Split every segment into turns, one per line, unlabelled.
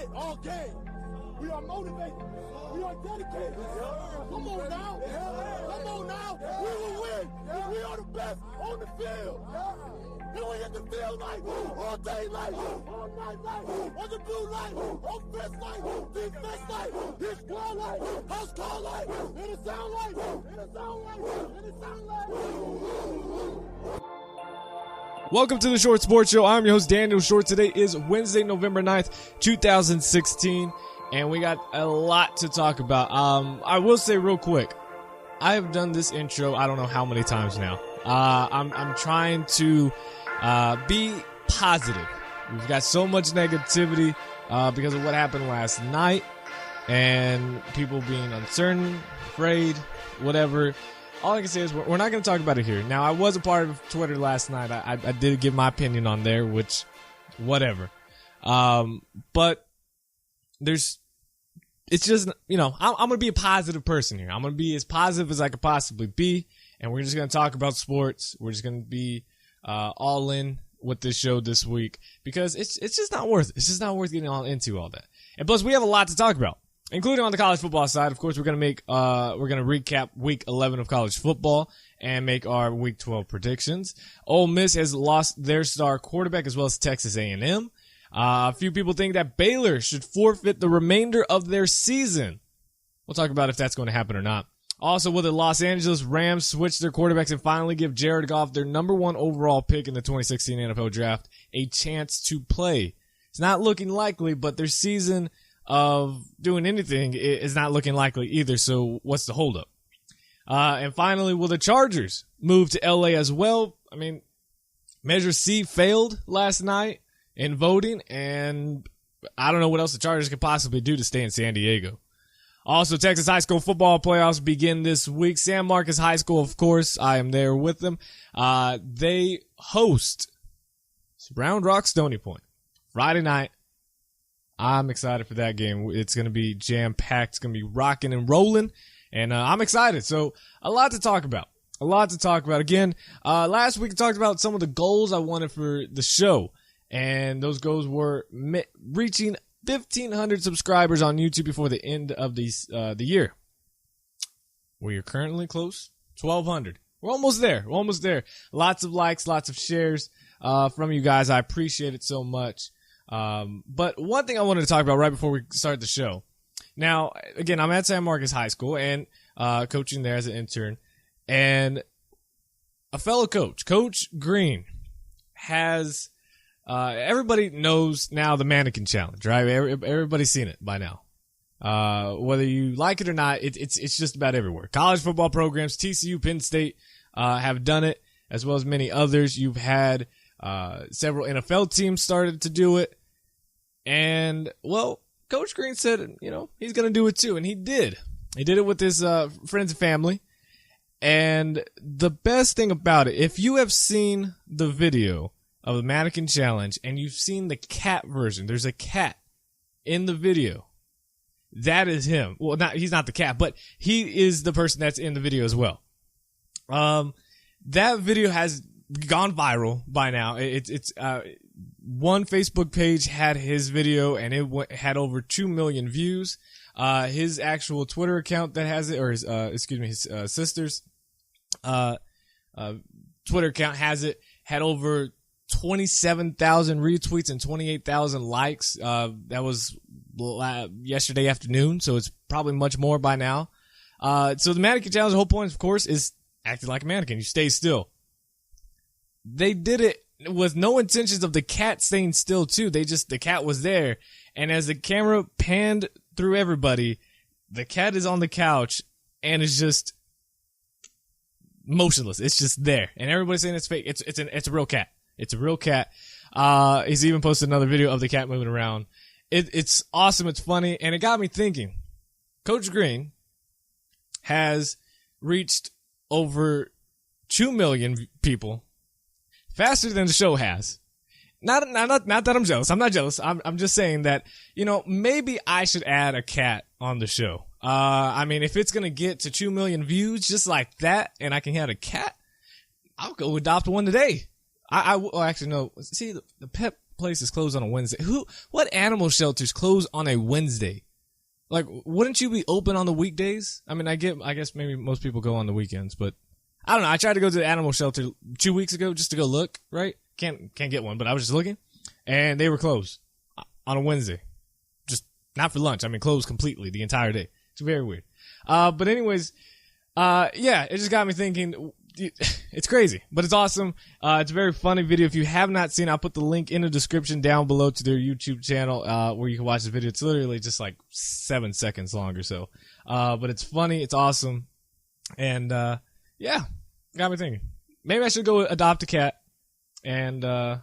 it all game. We are motivated. We are dedicated. Come on now. Come on now. We will win. We are the best on the field. And we in the field like all day like all night like on the blue light, offense like defense like this squad like house call like and it sound like and it sound like and it sound like.
Welcome to the Short Sports Show. I'm your host Daniel Short. Today is Wednesday, November 9th, 2016, and we got a lot to talk about. I will say real quick, I have done this intro I don't know how many times now. I'm trying to be positive. We've got so much negativity because of what happened last night and people being uncertain, afraid, whatever. All I can say is we're not going to talk about it here. Now, I was a part of Twitter last night. I did give my opinion on there, which, whatever. But it's just, I'm going to be a positive person here. I'm going to be as positive as I could possibly be. And we're just going to talk about sports. We're just going to be all in with this show this week because it's just not worth it. It's just not worth getting all into all that. And plus, we have a lot to talk about, including on the college football side. Of course, we're going to recap week 11 of college football and make our week 12 predictions. Ole Miss has lost their star quarterback as well as Texas A&M. A few people think that Baylor should forfeit the remainder of their season. We'll talk about if that's going to happen or not. Also, will the Los Angeles Rams switch their quarterbacks and finally give Jared Goff, their number one overall pick in the 2016 NFL Draft, a chance to play? It's not looking likely, but their season of doing anything is not looking likely either, so what's the holdup? And finally, will the Chargers move to LA as well? I mean, Measure C failed last night in voting, and I don't know what else the Chargers could possibly do to stay in San Diego. Also, Texas high school football playoffs begin this week. San Marcos High School, of course, I am there with them. They host Round Rock Stony Point Friday night. I'm excited for that game. It's going to be jam-packed. It's going to be rocking and rolling, and I'm excited. So, a lot to talk about. Again, last week I talked about some of the goals I wanted for the show, and those goals were reaching 1,500 subscribers on YouTube before the end of the year. We are currently close. 1,200. We're almost there. Lots of likes, lots of shares from you guys. I appreciate it so much. But one thing I wanted to talk about right before we start the show. Now, again, I'm at San Marcos High School and coaching there as an intern. And a fellow coach, Coach Green, has... everybody knows now the Mannequin Challenge, right? Everybody's seen it by now. Whether you like it or not, it's just about everywhere. College football programs, TCU, Penn State, have done it, as well as many others. You've had, several NFL teams started to do it. And, well, Coach Green said, he's going to do it too. And he did. He did it with his, friends and family. And the best thing about it, if you have seen the video of the Mannequin Challenge, and you've seen the cat version. There's a cat in the video. That is him. Well, he's not the cat, but he is the person that's in the video as well. That video has gone viral by now. It's one Facebook page had his video, and it had over 2 million views. His actual Twitter account that has it, or his sister's Twitter account has it, had over 27,000 retweets and 28,000 likes. That was yesterday afternoon, so it's probably much more by now. So the Mannequin Challenge, the whole point, of course, is acting like a mannequin. You stay still. They did it with no intentions of the cat staying still, too. The cat was there, and as the camera panned through everybody, the cat is on the couch and is just motionless. It's just there, and everybody's saying it's fake. It's a real cat. It's a real cat. He's even posted another video of the cat moving around. It's awesome. It's funny. And it got me thinking. Coach Green has reached over 2 million people faster than the show has. Not that I'm jealous. I'm not jealous. I'm just saying that, maybe I should add a cat on the show. I mean, if it's going to get to 2 million views just like that and I can have a cat, I'll go adopt one today. Actually, no. See, the pet places close on a Wednesday? What animal shelters close on a Wednesday? Like, wouldn't you be open on the weekdays? I mean, I guess maybe most people go on the weekends, but I don't know. I tried to go to the animal shelter 2 weeks ago just to go look, right? Can't get one, but I was just looking, and they were closed on a Wednesday. Just not for lunch. I mean, closed completely the entire day. It's very weird. But anyways, yeah, it just got me thinking. It's crazy, but it's awesome. It's a very funny video. If you have not seen it, I'll put the link in the description down below to their YouTube channel, where you can watch the video. It's literally just like 7 seconds long or so. But it's funny. It's awesome. And, yeah, got me thinking. Maybe I should go adopt a cat. And, I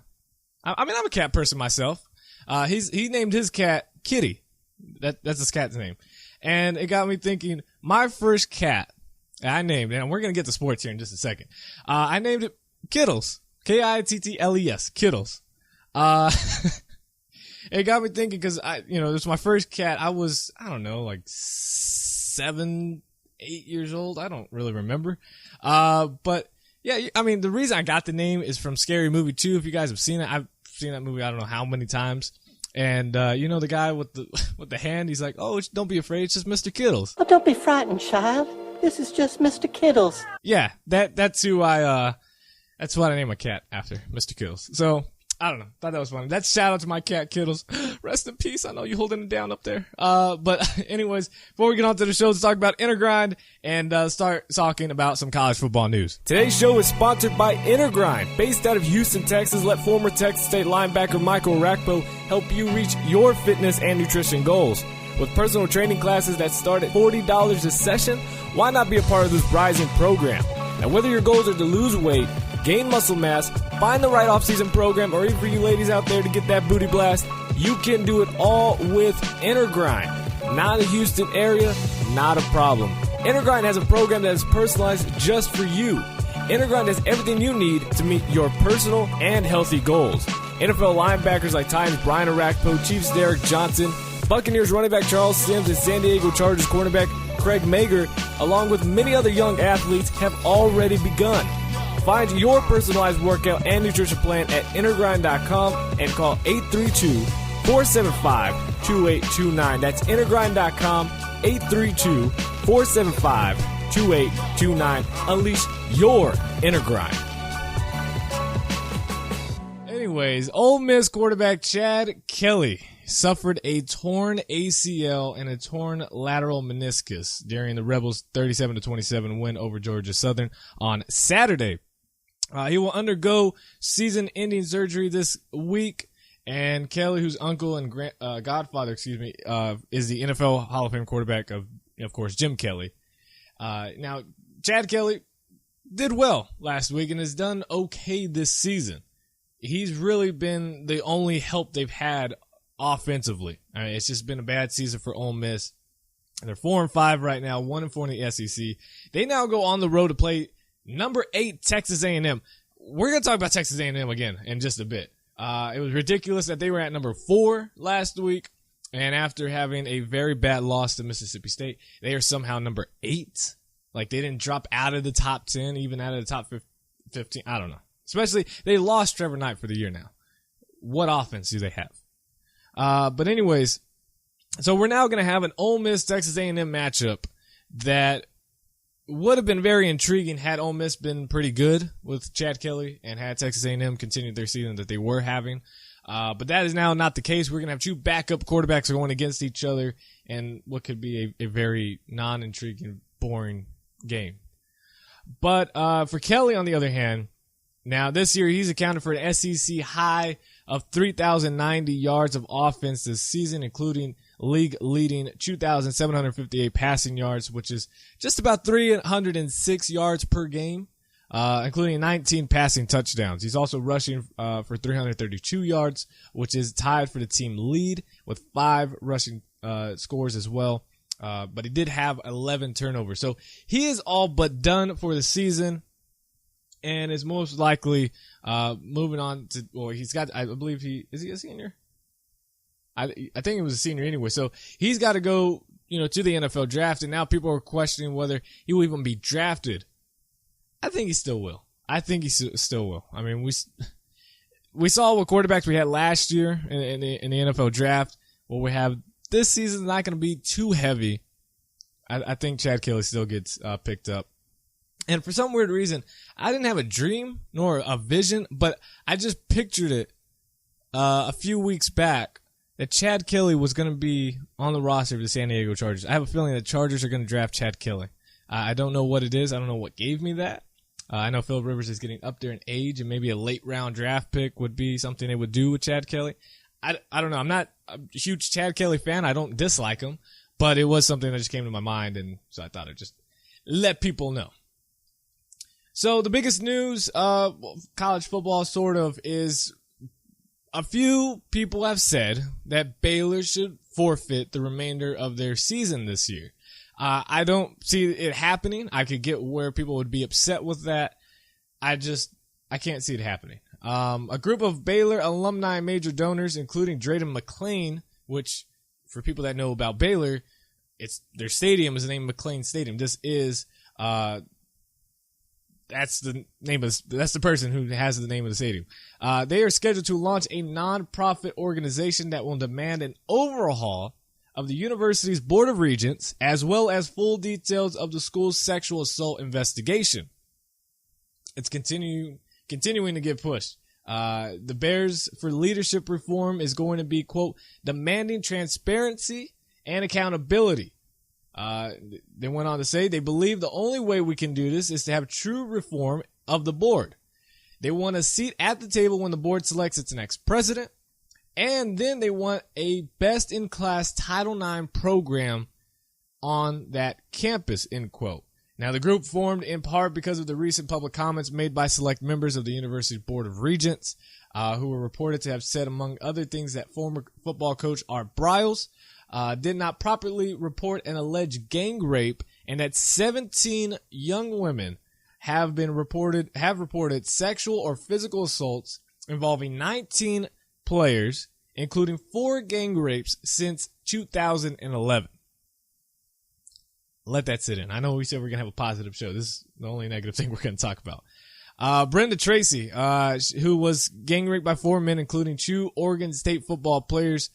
mean, I'm a cat person myself. He named his cat Kitty. That's his cat's name. And it got me thinking, my first cat, I named it, and we're going to get to sports here in just a second. I named it Kittles. Kittles. Kittles. It got me thinking because it was my first cat. I was, I don't know, like 7, 8 years old. I don't really remember. But yeah, I mean, the reason I got the name is from Scary Movie 2. If you guys have seen it, I've seen that movie I don't know how many times. And, the guy with the hand, he's like, oh, don't be afraid. It's just Mr. Kittles.
Oh, don't be frightened, child. This is just Mr. Kittles.
Yeah, that's who that's what I named my cat after, Mr. Kittles. So, I don't know. Thought that was funny. That's shout out to my cat, Kittles. Rest in peace. I know you holding it down up there. But anyways, before we get on to the show, let's talk about Intergrind and start talking about some college football news. Today's show is sponsored by Intergrind. Based out of Houston, Texas, let former Texas State linebacker Michael Rakpo help you reach your fitness and nutrition goals. With personal training classes that start at $40 a session, why not be a part of this rising program? Now, whether your goals are to lose weight, gain muscle mass, find the right off-season program, or even for you ladies out there to get that booty blast, you can do it all with Intergrind. Not in the Houston area, not a problem. Intergrind has a program that is personalized just for you. Intergrind has everything you need to meet your personal and healthy goals. NFL linebackers like Titans Brian Orakpo, Chiefs Derek Johnson, Buccaneers running back Charles Sims, and San Diego Chargers cornerback Craig Mager, along with many other young athletes, have already begun. Find your personalized workout and nutrition plan at Intergrind.com and call 832-475-2829. That's Intergrind.com, 832-475-2829. Unleash your Intergrind. Anyways, Ole Miss quarterback Chad Kelly suffered a torn ACL and a torn lateral meniscus during the Rebels' 37-27 win over Georgia Southern on Saturday. He will undergo season-ending surgery this week, and Kelly, whose uncle and godfather, is the NFL Hall of Fame quarterback of course, Jim Kelly. Now, Chad Kelly did well last week and has done okay this season. He's really been the only help they've had offensively. I mean, it's just been a bad season for Ole Miss. They're 4-5 right now, 1-4 in the SEC. They now go on the road to play number 8 Texas A&M. We're going to talk about Texas A&M again in just a bit. It was ridiculous that they were at number 4 last week, and after having a very bad loss to Mississippi State, they are somehow number 8. Like, they didn't drop out of the top 10, even out of the top 15. I don't know. Especially, they lost Trevor Knight for the year now. What offense do they have? But anyways, so we're now going to have an Ole Miss Texas A&M matchup that would have been very intriguing had Ole Miss been pretty good with Chad Kelly and had Texas A&M continued their season that they were having. But that is now not the case. We're going to have 2 backup quarterbacks going against each other in what could be a very non-intriguing, boring game. But for Kelly, on the other hand, now this year he's accounted for an SEC high of 3,090 yards of offense this season, including league-leading 2,758 passing yards, which is just about 306 yards per game, including 19 passing touchdowns. He's also rushing for 332 yards, which is tied for the team lead with 5 rushing scores as well. But he did have 11 turnovers. So he is all but done for the season and is most likely moving on to, well, he's got, I believe is he a senior? I think he was a senior anyway. So he's got to go, to the NFL draft. And now people are questioning whether he will even be drafted. I think he still will. I mean, we saw what quarterbacks we had last year in the NFL draft. What we have this season is not going to be too heavy. I think Chad Kelly still gets picked up. And for some weird reason, I didn't have a dream nor a vision, but I just pictured it a few weeks back that Chad Kelly was going to be on the roster of the San Diego Chargers. I have a feeling the Chargers are going to draft Chad Kelly. I don't know what it is. I don't know what gave me that. I know Phillip Rivers is getting up there in age, and maybe a late-round draft pick would be something they would do with Chad Kelly. I don't know. I'm not a huge Chad Kelly fan. I don't dislike him, but it was something that just came to my mind, and so I thought I'd just let people know. So the biggest news of college football sort of is a few people have said that Baylor should forfeit the remainder of their season this year. I don't see it happening. I could get where people would be upset with that. I can't see it happening. A group of Baylor alumni major donors, including Drayden McClain, which for people that know about Baylor, their stadium is named McClain Stadium. This is, that's the person who has the name of the stadium. They are scheduled to launch a non-profit organization that will demand an overhaul of the university's Board of Regents, as well as full details of the school's sexual assault investigation. It's continuing to get pushed. The Bears for Leadership Reform is going to be, quote, demanding transparency and accountability. They went on to say they believe the only way we can do this is to have true reform of the board. They want a seat at the table when the board selects its next president. And then they want a best-in-class Title IX program on that campus, end quote. Now, the group formed in part because of the recent public comments made by select members of the university's Board of Regents, who were reported to have said, among other things, that former football coach Art Briles did not properly report an alleged gang rape, and that 17 young women have reported sexual or physical assaults involving 19 players, including 4 gang rapes since 2011. Let that sit in. I know we said we're going to have a positive show. This is the only negative thing we're going to talk about. Brenda Tracy, who was gang raped by 4 men, including 2 Oregon State football players,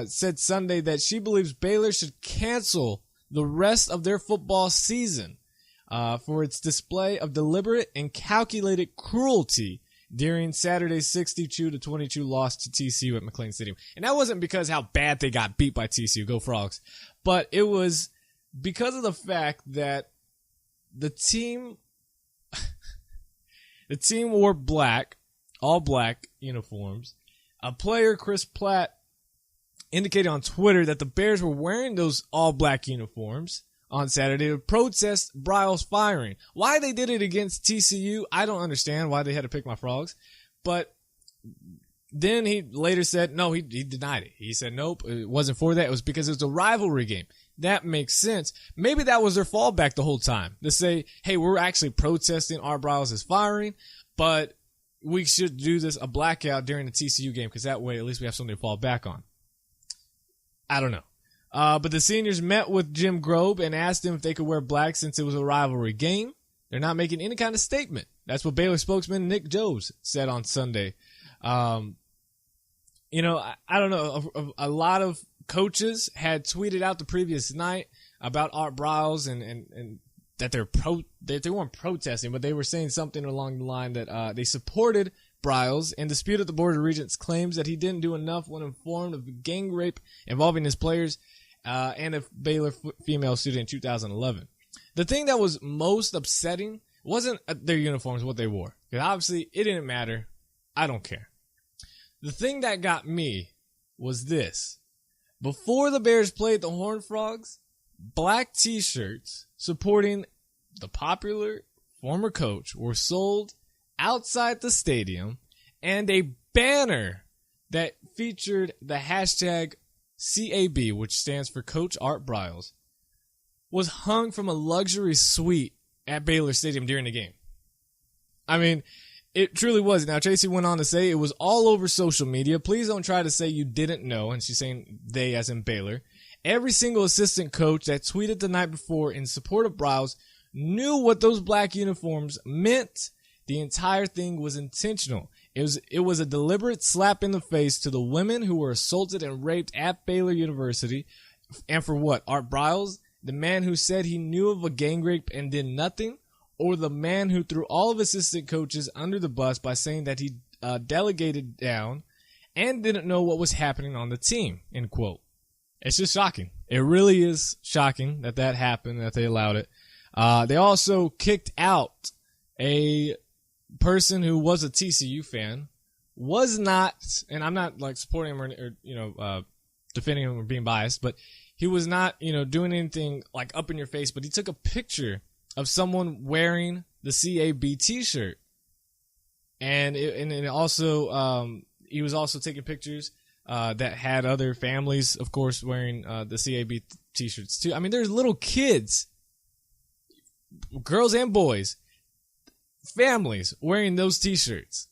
said Sunday that she believes Baylor should cancel the rest of their football season for its display of deliberate and calculated cruelty during Saturday's 62-22 loss to TCU at McClain Stadium. And that wasn't because how bad they got beat by TCU, go Frogs, but it was because of the fact that the team wore all black uniforms. A player, Chris Platt, indicated on Twitter that the Bears were wearing those all black uniforms on Saturday to protest Briles' firing. Why they did it against TCU, I don't understand why they had to pick my Frogs. But then he later said, no, he denied it. He said, nope, it wasn't for that. It was because it was a rivalry game. That makes sense. Maybe that was their fallback the whole time. To say, hey, we're actually protesting Art Briles' firing, but we should do a blackout during the TCU game because that way at least we have something to fall back on. I don't know. But the seniors met with Jim Grobe and asked him if they could wear black since it was a rivalry game. They're not making any kind of statement. That's what Baylor spokesman Nick Jones said on Sunday. I don't know. A lot of coaches had tweeted out the previous night about Art Briles and that they weren't protesting, but they were saying something along the line that they supported Briles and disputed the Board of Regents' claims that he didn't do enough when informed of the gang rape involving his players and a Baylor female student in 2011. The thing that was most upsetting wasn't their uniforms, what they wore. Because obviously, it didn't matter. I don't care. The thing that got me was this. Before the Bears played the Horned Frogs, black t-shirts supporting the popular former coach were sold outside the stadium, and a banner that featured the hashtag CAB, which stands for Coach Art Briles, was hung from a luxury suite at Baylor Stadium during the game. I mean, it truly was. Now, Tracy went on to say it was all over social media. Please don't try to say you didn't know, and she's saying they as in Baylor. Every single assistant coach that tweeted the night before in support of Briles knew what those black uniforms meant. The entire thing was intentional. It was a deliberate slap in the face to the women who were assaulted and raped at Baylor University. And for what? Art Briles, the man who said he knew of a gang rape and did nothing, or the man who threw all of assistant coaches under the bus by saying that he delegated down and didn't know what was happening on the team, end quote. It's just shocking. It really is shocking that that happened, that they allowed it. They also kicked out a person who was a TCU fan, was not, and I'm not like supporting him or defending him or being biased, but he was not, doing anything like up in your face, but he took a picture of someone wearing the CAB t-shirt. And it also, he was also taking pictures that had other families, of course, wearing the CAB t-shirts too. I mean, there's little kids, girls and boys, families wearing those t-shirts.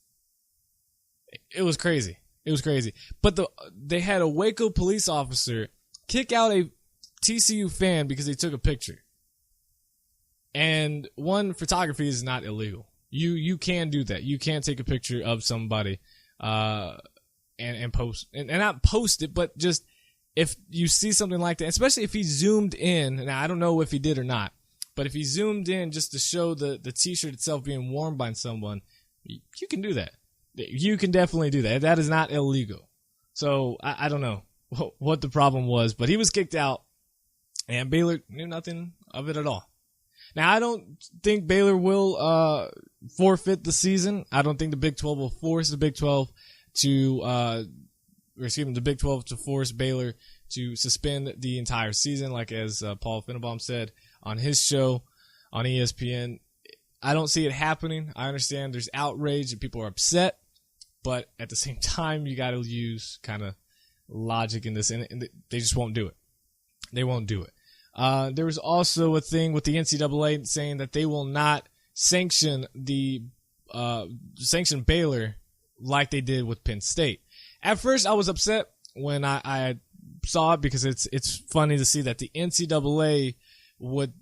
It was crazy. It was crazy. But they had a Waco police officer kick out a TCU fan because they took a picture. And photography is not illegal. You can do that. You can take a picture of somebody and post and not post it, but just if you see something like that, especially if he zoomed in. Now I don't know if he did or not, but if he zoomed in just to show the t-shirt itself being worn by someone, you can do that. You can definitely do that. That is not illegal. So I don't know what the problem was, but he was kicked out, and Baylor knew nothing of it at all. Now, I don't think Baylor will forfeit the season. I don't think the Big 12 will force the Big 12 the Big 12 to force Baylor to suspend the entire season, like as Paul Finnbaum said on his show on ESPN. I don't see it happening. I understand there's outrage and people are upset, but at the same time, you got to use kind of logic in this, and they just won't do it. They won't do it. There was also a thing with the NCAA saying that they will not sanction Baylor like they did with Penn State. At first, I was upset when I saw it because it's funny to see that the NCAA would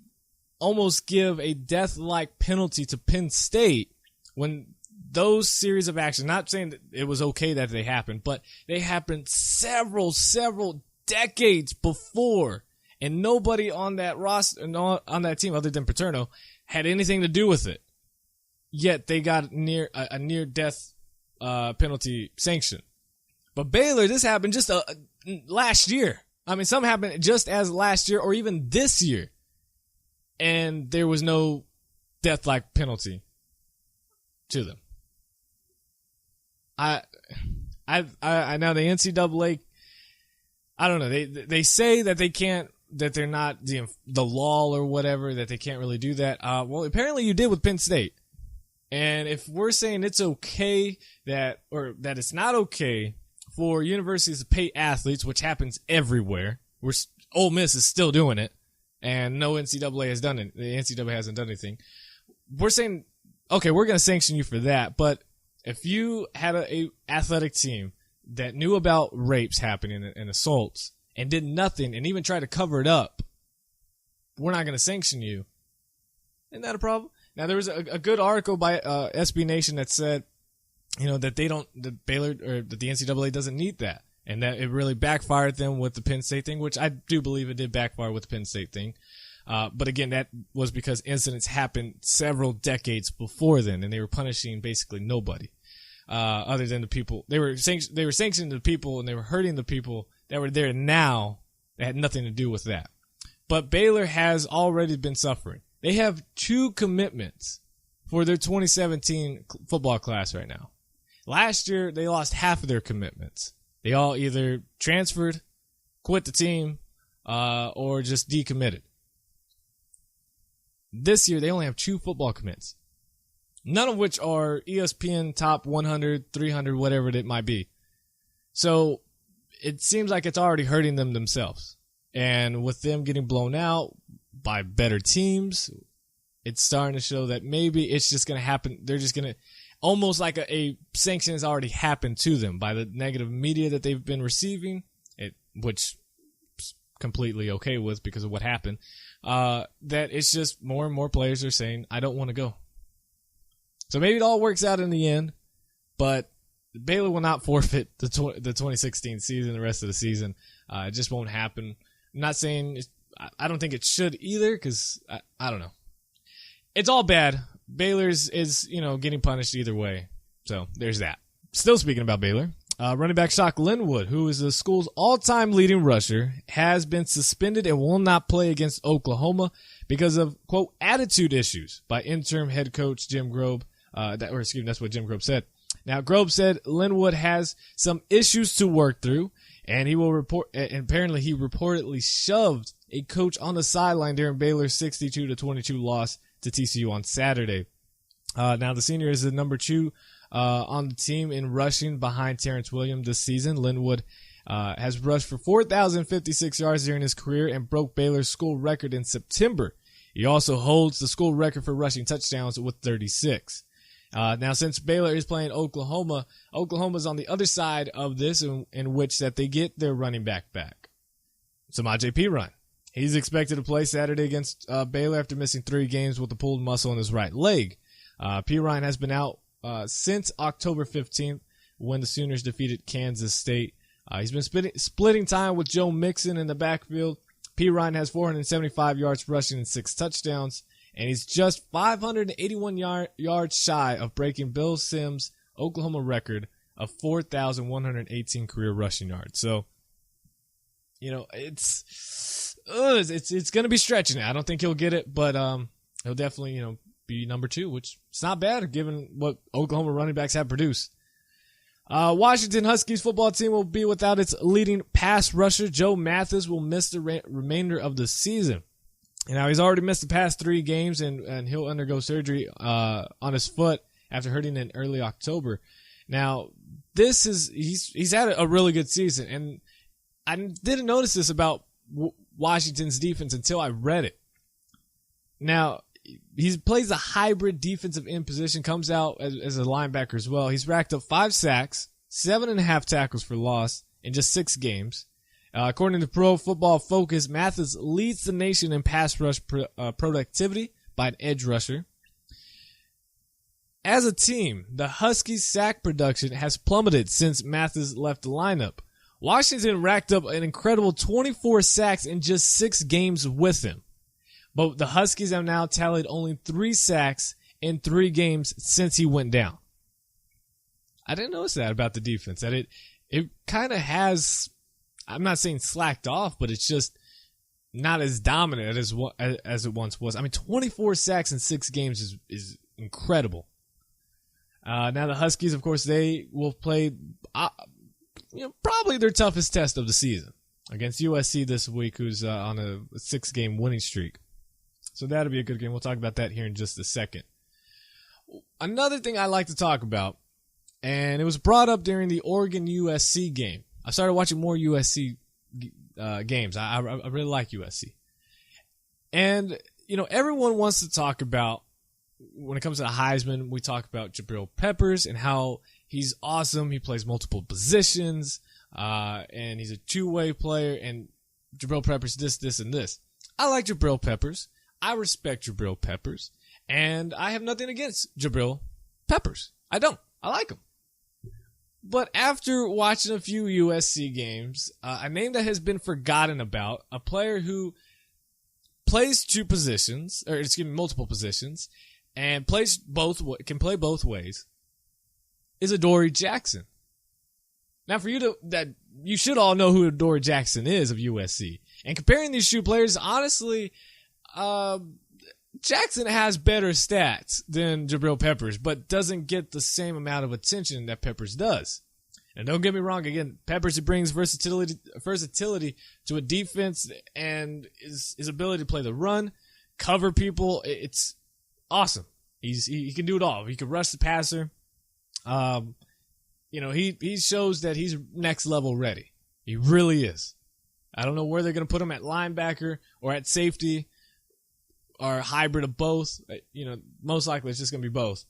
almost give a death-like penalty to Penn State when those series of actions, not saying that it was okay that they happened, but they happened several decades before. And nobody on that roster, on that team, other than Paterno, had anything to do with it. Yet they got a near-death penalty sanction. But Baylor, this happened just last year. I mean, some happened just as last year or even this year, and there was no death-like penalty to them. I now the NCAA. I don't know. They say that they can't. That they're not the law or whatever, that they can't really do that. Well, apparently you did with Penn State. And if we're saying it's okay that it's not okay for universities to pay athletes, which happens everywhere, Ole Miss is still doing it, and no NCAA has done it. The NCAA hasn't done anything. We're saying, okay, we're going to sanction you for that. But if you had a athletic team that knew about rapes happening and assaults, and did nothing, and even tried to cover it up, we're not going to sanction you. Isn't that a problem? Now, there was a good article by SB Nation that said, that Baylor or that the NCAA doesn't need that, and that it really backfired them with the Penn State thing, which I do believe it did backfire with the Penn State thing. But again, that was because incidents happened several decades before then, and they were punishing basically nobody other than the people. They were sanctioning the people, and they were hurting the people that were there now that had nothing to do with that. But Baylor has already been suffering. They have 2 commitments for their 2017 football class right now. Last year, they lost half of their commitments. They all either transferred, quit the team, or just decommitted. This year, they only have 2 football commits, none of which are ESPN top 100, 300, whatever it might be. So it seems like it's already hurting them themselves. And with them getting blown out by better teams, it's starting to show that maybe it's just going to happen. They're just going to, almost like a sanction has already happened to them by the negative media that they've been receiving, which completely okay with because of what happened, that it's just more and more players are saying, I don't want to go. So maybe it all works out in the end, but Baylor will not forfeit the 2016 season, the rest of the season. It just won't happen. I'm not saying I don't think it should either, because I don't know. It's all bad. Baylor's is getting punished either way. So there's that. Still speaking about Baylor, running back Shock Linwood, who is the school's all-time leading rusher, has been suspended and will not play against Oklahoma because of, quote, attitude issues by interim head coach Jim Grobe. That's what Jim Grobe said. Now, Grobe said Linwood has some issues to work through, and he will report. And apparently, he reportedly shoved a coach on the sideline during Baylor's 62-22 loss to TCU on Saturday. Now, the senior is the number 2 on the team in rushing behind Terrence Williams this season. Linwood has rushed for 4,056 yards during his career and broke Baylor's school record in September. He also holds the school record for rushing touchdowns with 36. Now, since Baylor is playing Oklahoma, Oklahoma's on the other side of this, in which that they get their running back. Samaje Perine. He's expected to play Saturday against Baylor after missing 3 games with a pulled muscle in his right leg. Perine has been out since October 15th when the Sooners defeated Kansas State. He's been splitting time with Joe Mixon in the backfield. Perine has 475 yards rushing and 6 touchdowns. And he's just 581 yards shy of breaking Bill Sims' Oklahoma record of 4,118 career rushing yards. So, it's going to be stretching it. I don't think he'll get it, but he'll definitely, be number 2, which is not bad given what Oklahoma running backs have produced. Washington Huskies football team will be without its leading pass rusher. Joe Mathis will miss the remainder of the season. Now, he's already missed the past 3 games, and he'll undergo surgery on his foot after hurting in early October. Now, he's had a really good season, and I didn't notice this about Washington's defense until I read it. Now, he plays a hybrid defensive end position, comes out as a linebacker as well. He's racked up 5 sacks, 7.5 tackles for loss in just 6 games. According to Pro Football Focus, Mathis leads the nation in pass rush productivity by an edge rusher. As a team, the Huskies' sack production has plummeted since Mathis left the lineup. Washington racked up an incredible 24 sacks in just 6 games with him. But the Huskies have now tallied only 3 sacks in 3 games since he went down. I didn't notice that about the defense, that it kind of has, I'm not saying slacked off, but it's just not as dominant as it once was. I mean, 24 sacks in 6 games is incredible. Now the Huskies, of course, they will play probably their toughest test of the season against USC this week, who's on a 6-game winning streak. So that'll be a good game. We'll talk about that here in just a second. Another thing I like to talk about, and it was brought up during the Oregon-USC game. I started watching more USC games. I really like USC. And, everyone wants to talk about, when it comes to the Heisman, we talk about Jabrill Peppers and how he's awesome. He plays multiple positions, and he's a two-way player, and Jabrill Peppers this, and this. I like Jabrill Peppers. I respect Jabrill Peppers, and I have nothing against Jabrill Peppers. I don't. I like him. But after watching a few USC games, a name that has been forgotten about, a player who plays multiple positions, and can play both ways, is Adoree Jackson. Now, for you should all know who Adoree Jackson is of USC. And comparing these two players, honestly, Jackson has better stats than Jabrill Peppers, but doesn't get the same amount of attention that Peppers does. And don't get me wrong, again, Peppers brings versatility to a defense, and his ability to play the run, cover people, it's awesome. He can do it all. He can rush the passer. He shows that he's next level ready. He really is. I don't know where they're going to put him, at linebacker or at safety or a hybrid of both. Most likely it's just going to be both.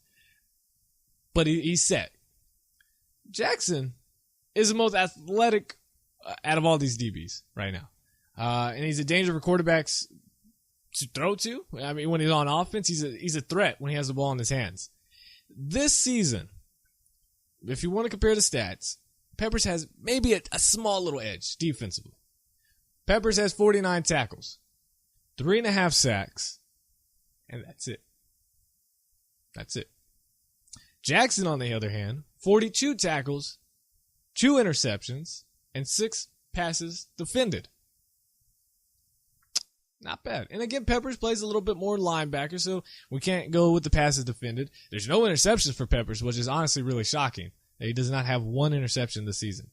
But he's set. Jackson is the most athletic out of all these DBs right now. And he's a danger for quarterbacks to throw to. I mean, when he's on offense, he's a threat when he has the ball in his hands. This season, if you want to compare the stats, Peppers has maybe a small little edge defensively. Peppers has 49 tackles, 3.5 sacks, and that's it. That's it. Jackson, on the other hand, 42 tackles, 2 interceptions, and 6 passes defended. Not bad. And again, Peppers plays a little bit more linebacker, so we can't go with the passes defended. There's no interceptions for Peppers, which is honestly really shocking. He does not have 1 interception this season.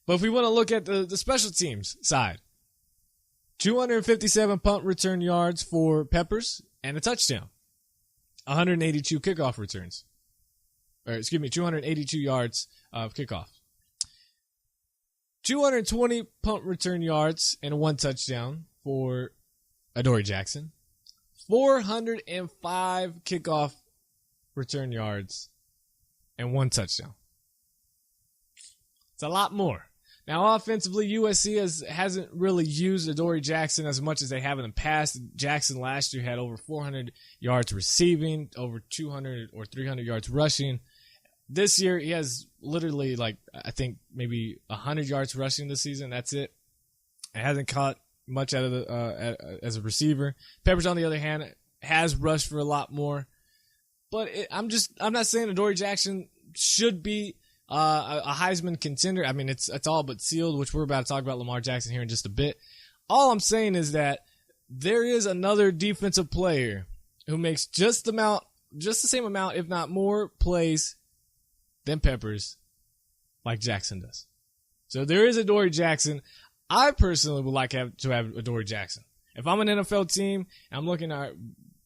But if we want to look at the special teams side, 257 punt return yards for Peppers and a touchdown. 182 kickoff returns. 282 yards of kickoff. 220 punt return yards and 1 touchdown for Adoree Jackson. 405 kickoff return yards and 1 touchdown. It's a lot more. Now, offensively, USC hasn't really used Adoree Jackson as much as they have in the past. Jackson last year had over 400 yards receiving, over 200 or 300 yards rushing. This year, he has literally, I think maybe 100 yards rushing this season. That's it. It hasn't caught much out of as a receiver. Peppers, on the other hand, has rushed for a lot more. But I'm not saying Adoree Jackson should be a Heisman contender. I mean, it's all but sealed, which we're about to talk about Lamar Jackson here in just a bit. All I'm saying is that there is another defensive player who makes just the same amount, if not more, plays than Peppers, like Jackson does. So there is Adoree Jackson. I personally would like to have Adoree Jackson. If I'm an NFL team and I'm looking at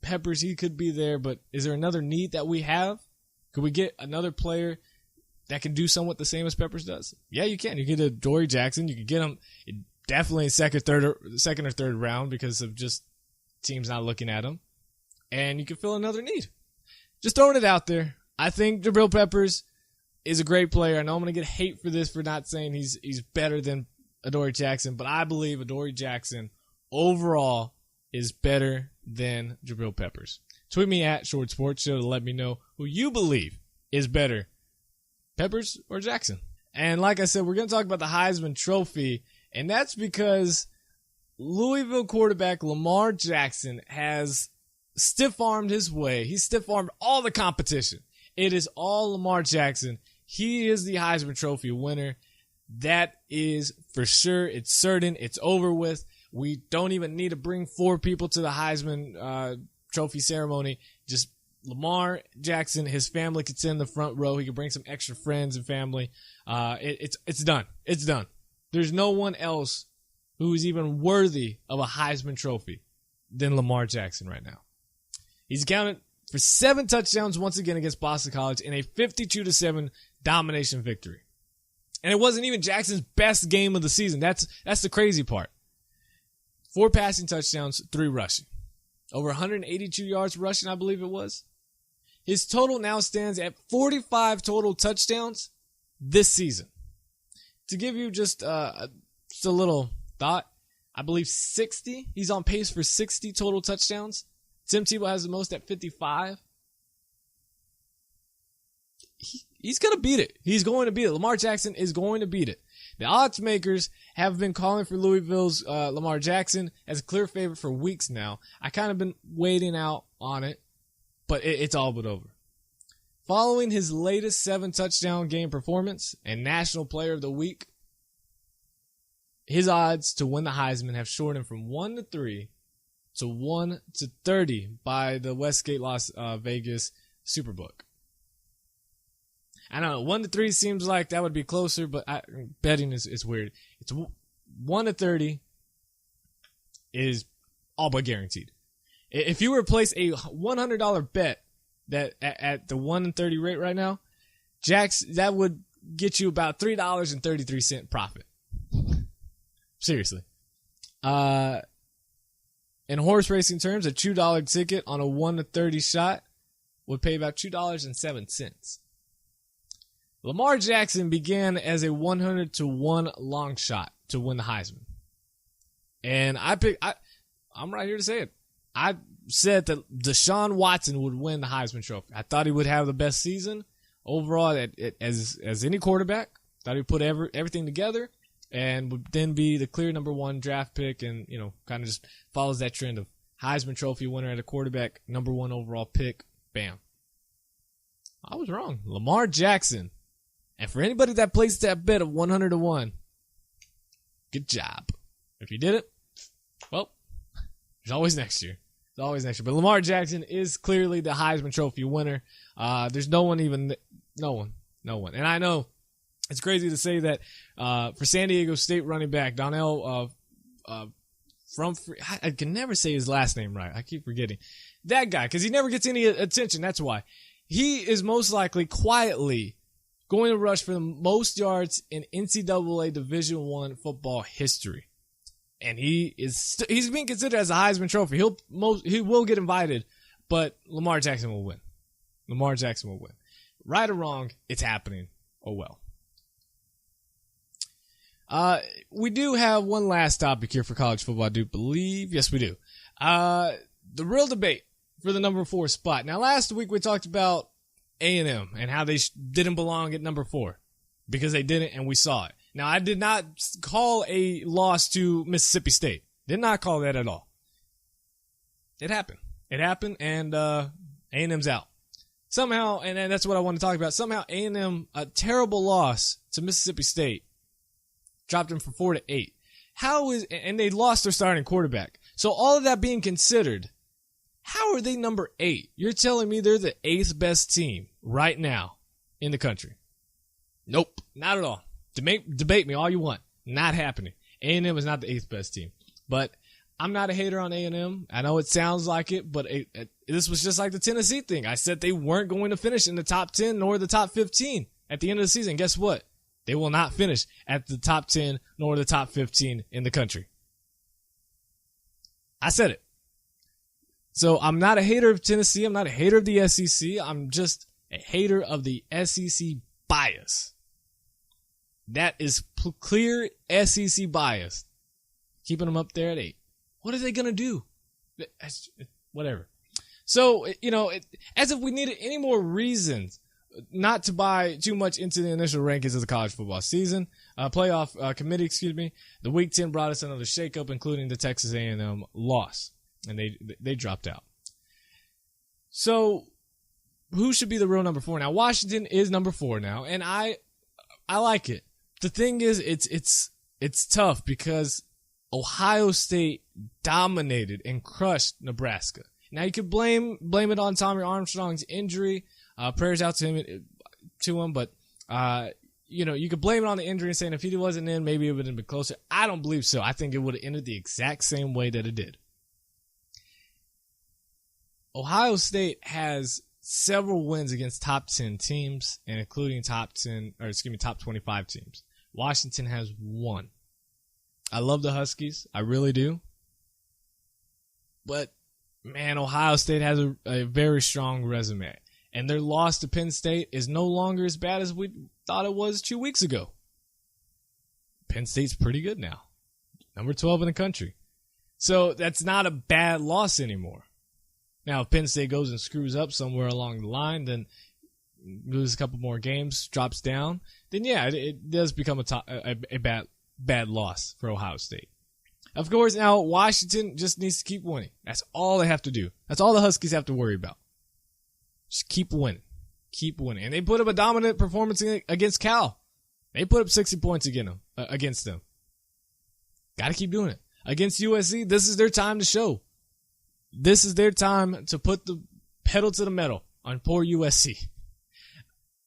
Peppers, he could be there, but is there another need that we have? Could we get another player that can do somewhat the same as Peppers does? Yeah, you can. You get Adoree Jackson. You can get him definitely in second or third round because of just teams not looking at him. And you can fill another need. Just throwing it out there. I think Jabrill Peppers is a great player. I know I'm going to get hate for this, for not saying he's better than Adoree Jackson, but I believe Adoree Jackson overall is better than Jabrill Peppers. Tweet me at Short Sports Show to let me know who you believe is better, Peppers or Jackson. And like I said, we're going to talk about the Heisman Trophy, and that's because Louisville quarterback Lamar Jackson has stiff-armed his way. He stiff-armed all the competition. It is all Lamar Jackson. He is the Heisman Trophy winner. That is for sure. It's certain. It's over with. We don't even need to bring 4 people to the Heisman Trophy ceremony. Just Lamar Jackson, his family could sit in the front row. He could bring some extra friends and family. It's done. It's done. There's no one else who is even worthy of a Heisman Trophy than Lamar Jackson right now. He's accounted for 7 touchdowns once again against Boston College in a 52-7 domination victory. And it wasn't even Jackson's best game of the season. That's the crazy part. 4 passing touchdowns, 3 rushing. Over 182 yards rushing, I believe it was. His total now stands at 45 total touchdowns this season. To give you just a little thought, I believe 60. He's on pace for 60 total touchdowns. Tim Tebow has the most at 55. He's going to beat it. He's going to beat it. Lamar Jackson is going to beat it. The odds makers have been calling for Louisville's Lamar Jackson as a clear favorite for weeks now. I kind of been waiting out on it, but it's all but over. Following his latest 7-touchdown game performance and National Player of the Week, his odds to win the Heisman have shortened from 1-3 to 1-30 by the Westgate Las Vegas Superbook. I don't know, 1-3 seems like that would be closer, but betting is weird. It's 1-30 is all but guaranteed. If you were to place a $100 bet that at the 1-30 rate right now, that would get you about $3.33 profit. Seriously. In horse racing terms, a $2 ticket on a 1-30 shot would pay about $2.07. Lamar Jackson began as a 100-1 long shot to win the Heisman. And I'm right here to say it. I said that Deshaun Watson would win the Heisman Trophy. I thought he would have the best season. overall as any quarterback. Thought he'd put everything together and would then be the clear number 1 draft pick, and kind of just follows that trend of Heisman Trophy winner at a quarterback, number 1 overall pick. Bam. I was wrong. Lamar Jackson. And for anybody that placed that bet of 100-1, good job. If you did it, well, there's always next year. There's always next year. But Lamar Jackson is clearly the Heisman Trophy winner. There's no one. And I know it's crazy to say that for San Diego State running back Donnell I can never say his last name right. I keep forgetting. That guy, because he never gets any attention. That's why. He is most likely quietly going to rush for the most yards in NCAA Division I football history. And he's being considered as a Heisman Trophy. He will get invited, but Lamar Jackson will win. Lamar Jackson will win. Right or wrong, it's happening. Oh well. We do have one last topic here for college football, I do believe. Yes, we do. The real debate for the number 4 spot. Now, last week we talked about A&M and how they didn't belong at number 4 because they didn't, and we saw it. Now, I did not call a loss to Mississippi State. Did not call that at all. It happened. It happened, and A&M's out. Somehow, and that's what I want to talk about, somehow A&M, a terrible loss to Mississippi State, dropped them from 4-8. And they lost their starting quarterback. So all of that being considered, how are they number 8? You're telling me they're the 8th best team right now in the country? Nope, not at all. Debate me all you want. Not happening. A&M is not the 8th best team. But I'm not a hater on A&M. I know it sounds like it, but this was just like the Tennessee thing. I said they weren't going to finish in the top 10 nor the top 15 at the end of the season. Guess what? They will not finish at the top 10 nor the top 15 in the country. I said it. So I'm not a hater of Tennessee. I'm not a hater of the SEC. I'm just a hater of the SEC bias. That is clear SEC bias. Keeping them up there at 8. What are they going to do? Whatever. So, as if we needed any more reasons not to buy too much into the initial rankings of the college football season. Playoff committee, the Week 10 brought us another shakeup, including the Texas A&M loss, and they dropped out. So, who should be the real number 4 now? Washington is number 4 now, and I like it. The thing is, it's tough because Ohio State dominated and crushed Nebraska. Now you could blame it on Tommy Armstrong's injury. Prayers out to him, but you could blame it on the injury and saying if he wasn't in, maybe it would have been closer. I don't believe so. I think it would have ended the exact same way that it did. Ohio State has several wins against top 10 teams, and including top 25 teams. Washington has 1. I love the Huskies. I really do. But, man, Ohio State has a very strong resume. And their loss to Penn State is no longer as bad as we thought it was 2 weeks ago. Penn State's pretty good now. Number 12 in the country. So that's not a bad loss anymore. Now, if Penn State goes and screws up somewhere along the line, then loses a couple more games, drops down, then yeah, it does become a bad loss for Ohio State. Of course, now Washington just needs to keep winning. That's all they have to do. That's all the Huskies have to worry about. Just keep winning. Keep winning. And they put up a dominant performance against Cal. They put up 60 points against them. Got to keep doing it. Against USC, this is their time to show. This is their time to put the pedal to the metal on poor USC.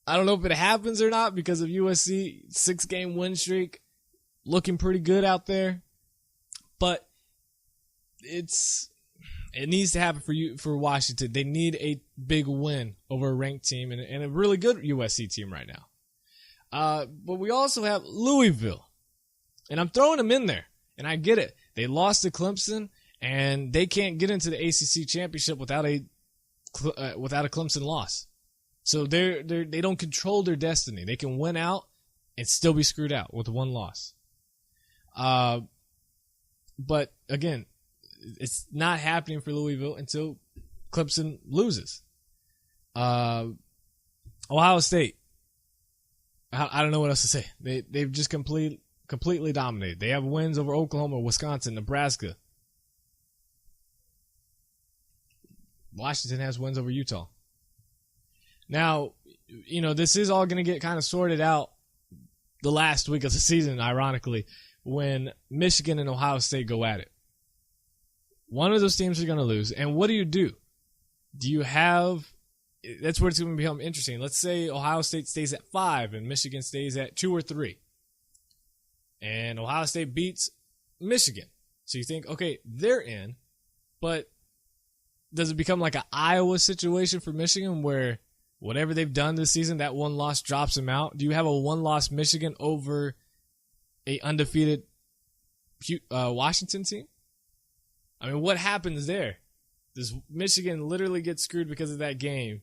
I don't know if it happens or not because of USC 6-game win streak looking pretty good out there. But it needs to happen for Washington. They need a big win over a ranked team and a really good USC team right now. But we also have Louisville. And I'm throwing them in there. And I get it. They lost to Clemson, and they can't get into the ACC championship without a Clemson loss. So they don't control their destiny. They can win out and still be screwed out with one loss. But again, it's not happening for Louisville until Clemson loses. Ohio State. I don't know what else to say. They've just completely dominated. They have wins over Oklahoma, Wisconsin, Nebraska. Washington has wins over Utah. Now, this is all going to get kind of sorted out the last week of the season, ironically, when Michigan and Ohio State go at it. One of those teams are going to lose. And what do? Do you have... That's where it's going to become interesting. Let's say Ohio State stays at 5 and Michigan stays at 2 or 3. And Ohio State beats Michigan. So you think, okay, they're in. But does it become like an Iowa situation for Michigan where whatever they've done this season, that one loss drops them out? Do you have a one-loss Michigan over a undefeated Washington team? I mean, what happens there? Does Michigan literally get screwed because of that game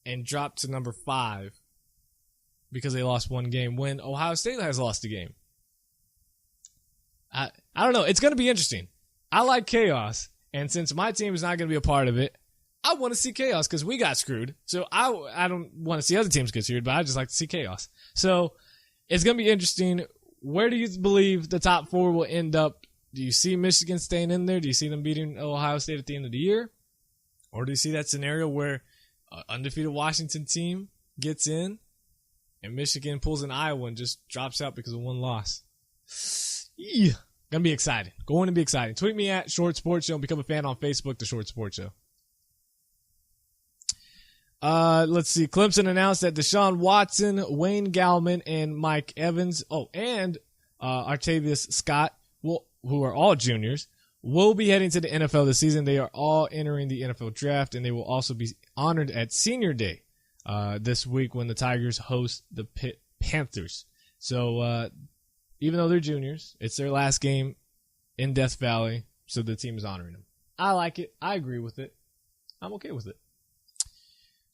and drop to number 5 because they lost one game when Ohio State has lost a game? I don't know. It's going to be interesting. I like chaos, and since my team is not going to be a part of it, I want to see chaos because we got screwed. So I don't want to see other teams get screwed, but I just like to see chaos. So it's going to be interesting. Where do you believe the top 4 will end up? Do you see Michigan staying in there? Do you see them beating Ohio State at the end of the year? Or do you see that scenario where an undefeated Washington team gets in and Michigan pulls an Iowa and just drops out because of one loss? Yeah. Going to be exciting. Going to be exciting. Tweet me at Short Sports Show and become a fan on Facebook, The Short Sports Show. Let's see. Clemson announced that Deshaun Watson, Wayne Gallman, and Mike Evans, and Artavius Scott, who are all juniors, will be heading to the NFL this season. They are all entering the NFL draft, and they will also be honored at Senior Day this week when the Tigers host the Pitt Panthers. So even though they're juniors, it's their last game in Death Valley, so the team is honoring them. I like it. I agree with it. I'm okay with it.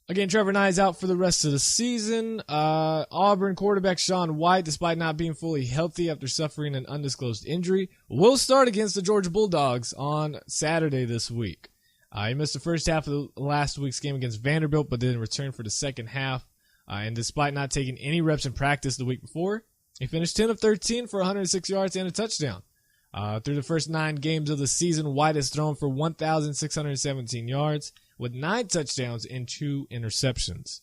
Again, Trevor Nye is out for the rest of the season. Auburn quarterback Sean White, despite not being fully healthy after suffering an undisclosed injury, will start against the Georgia Bulldogs on Saturday this week. He missed the first half of the last week's game against Vanderbilt, but didn't return for the second half. And despite not taking any reps in practice the week before, he finished 10 of 13 for 106 yards and a touchdown. Through the first 9 games of the season, White has thrown for 1,617 yards, with 9 touchdowns and 2 interceptions.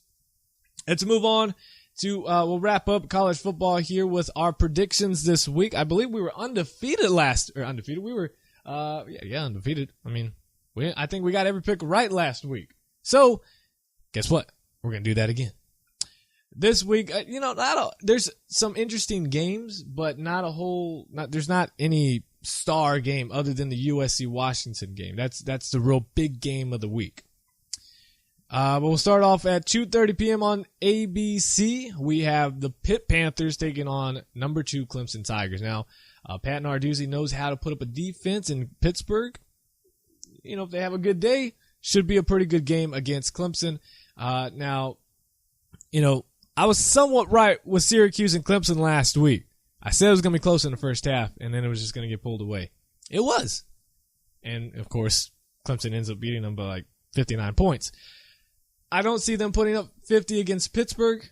Let's move on to, we'll wrap up college football here with our predictions this week. I believe we were undefeated undefeated. We were, undefeated. I mean, I think we got every pick right last week. So, guess what? We're going to do that again. This week, there's some interesting games, but there's not any star game other than the USC-Washington game. That's the real big game of the week. But we'll start off at 2:30 p.m. on ABC. We have the Pitt Panthers taking on number 2 Clemson Tigers. Now, Pat Narduzzi knows how to put up a defense in Pittsburgh. If they have a good day, should be a pretty good game against Clemson. Now, I was somewhat right with Syracuse and Clemson last week. I said it was going to be close in the first half, and then it was just going to get pulled away. It was. And, of course, Clemson ends up beating them by like 59 points. I don't see them putting up 50 against Pittsburgh.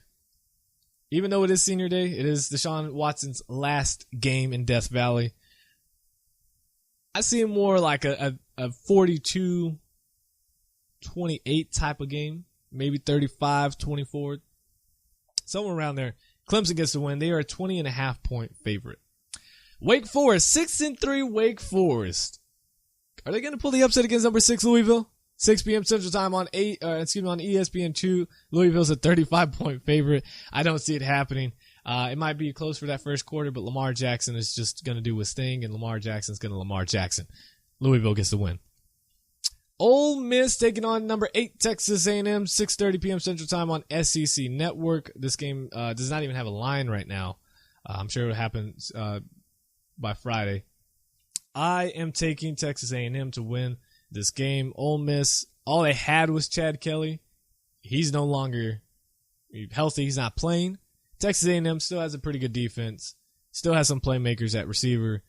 Even though it is Senior Day, it is Deshaun Watson's last game in Death Valley. I see it more like a 42-28 type of game. Maybe 35-24. Somewhere around there. Clemson gets the win. They are a 20.5-point favorite. Wake Forest, 6-3 Wake Forest. Are they going to pull the upset against number 6 Louisville? 6 p.m. Central Time on on ESPN2. Louisville's a 35-point favorite. I don't see it happening. It might be close for that first quarter, but Lamar Jackson is just going to do his thing, and Lamar Jackson's going to Lamar Jackson. Louisville gets the win. Ole Miss taking on number 8 Texas A&M, 6:30 p.m. Central Time on SEC Network. This game does not even have a line right now. I'm sure it'll happen by Friday. I am taking Texas A&M to win this game. Ole Miss, all they had was Chad Kelly. He's no longer healthy. He's not playing. Texas A&M still has a pretty good defense. Still has some playmakers at receiver.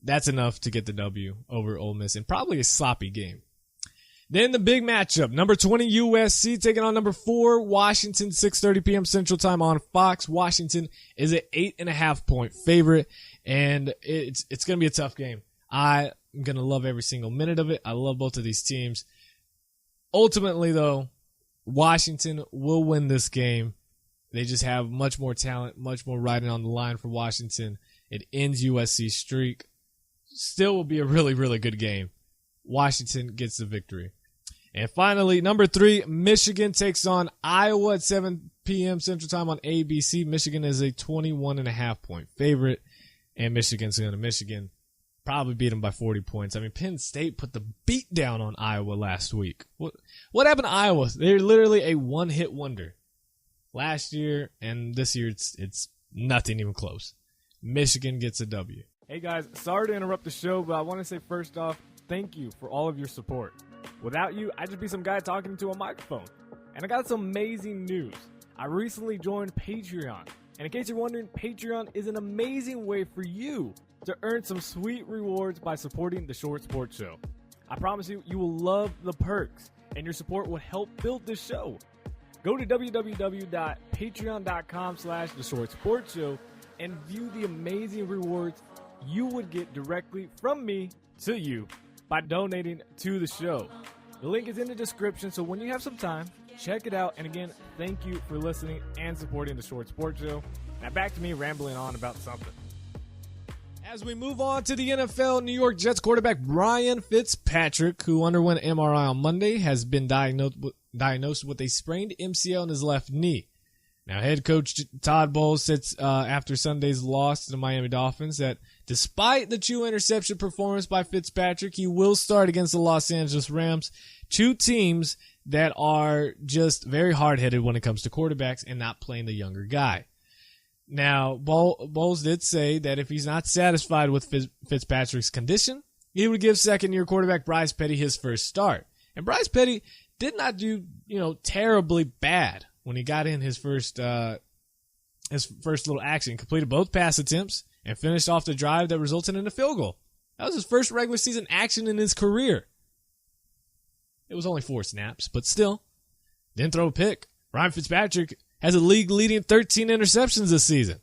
That's enough to get the W over Ole Miss in probably a sloppy game. Then the big matchup, number 20 USC taking on number 4 Washington, 6:30 p.m. Central Time on Fox. Washington is an 8.5-point favorite, and it's going to be a tough game. I'm going to love every single minute of it. I love both of these teams. Ultimately, though, Washington will win this game. They just have much more talent, much more riding on the line for Washington. It ends USC's streak. Still will be a really, really good game. Washington gets the victory. And finally, number 3, Michigan takes on Iowa at 7 p.m. Central Time on ABC. Michigan is a 21.5-point favorite, and Michigan's going to Michigan. Probably beat them by 40 points. I mean, Penn State put the beat down on Iowa last week. What happened to Iowa? They're literally a one-hit wonder. Last year and this year, it's nothing even close. Michigan gets a W. Hey guys, sorry to interrupt the show, but I want to say first off, thank you for all of your support. Without you, I'd just be some guy talking into a microphone. And I got some amazing news. I recently joined Patreon. And in case you're wondering, Patreon is an amazing way for you to earn some sweet rewards by supporting the Short Sports Show. I promise you, you will love the perks, and your support will help build this show. Go to www.patreon.com/theshortsportshow and view the amazing rewards you would get directly from me to you by donating to the show. The link is in the description, so when you have some time, check it out. And again, thank you for listening and supporting the Short Sports Show. Now back to me rambling on about something. As we move on to the NFL, New York Jets quarterback Ryan Fitzpatrick, who underwent MRI on Monday, has been diagnosed with a sprained MCL in his left knee. Now, head coach Todd Bowles said after Sunday's loss to the Miami Dolphins that despite the 2 interception performance by Fitzpatrick, he will start against the Los Angeles Rams, 2 teams that are just very hard-headed when it comes to quarterbacks and not playing the younger guy. Now, Bowles did say that if he's not satisfied with Fitzpatrick's condition, he would give second-year quarterback Bryce Petty his first start. And Bryce Petty did not do, terribly bad when he got in his first little action. Completed both pass attempts and finished off the drive that resulted in a field goal. That was his first regular season action in his career. It was only 4 snaps, but still, didn't throw a pick. Ryan Fitzpatrick has a league-leading 13 interceptions this season.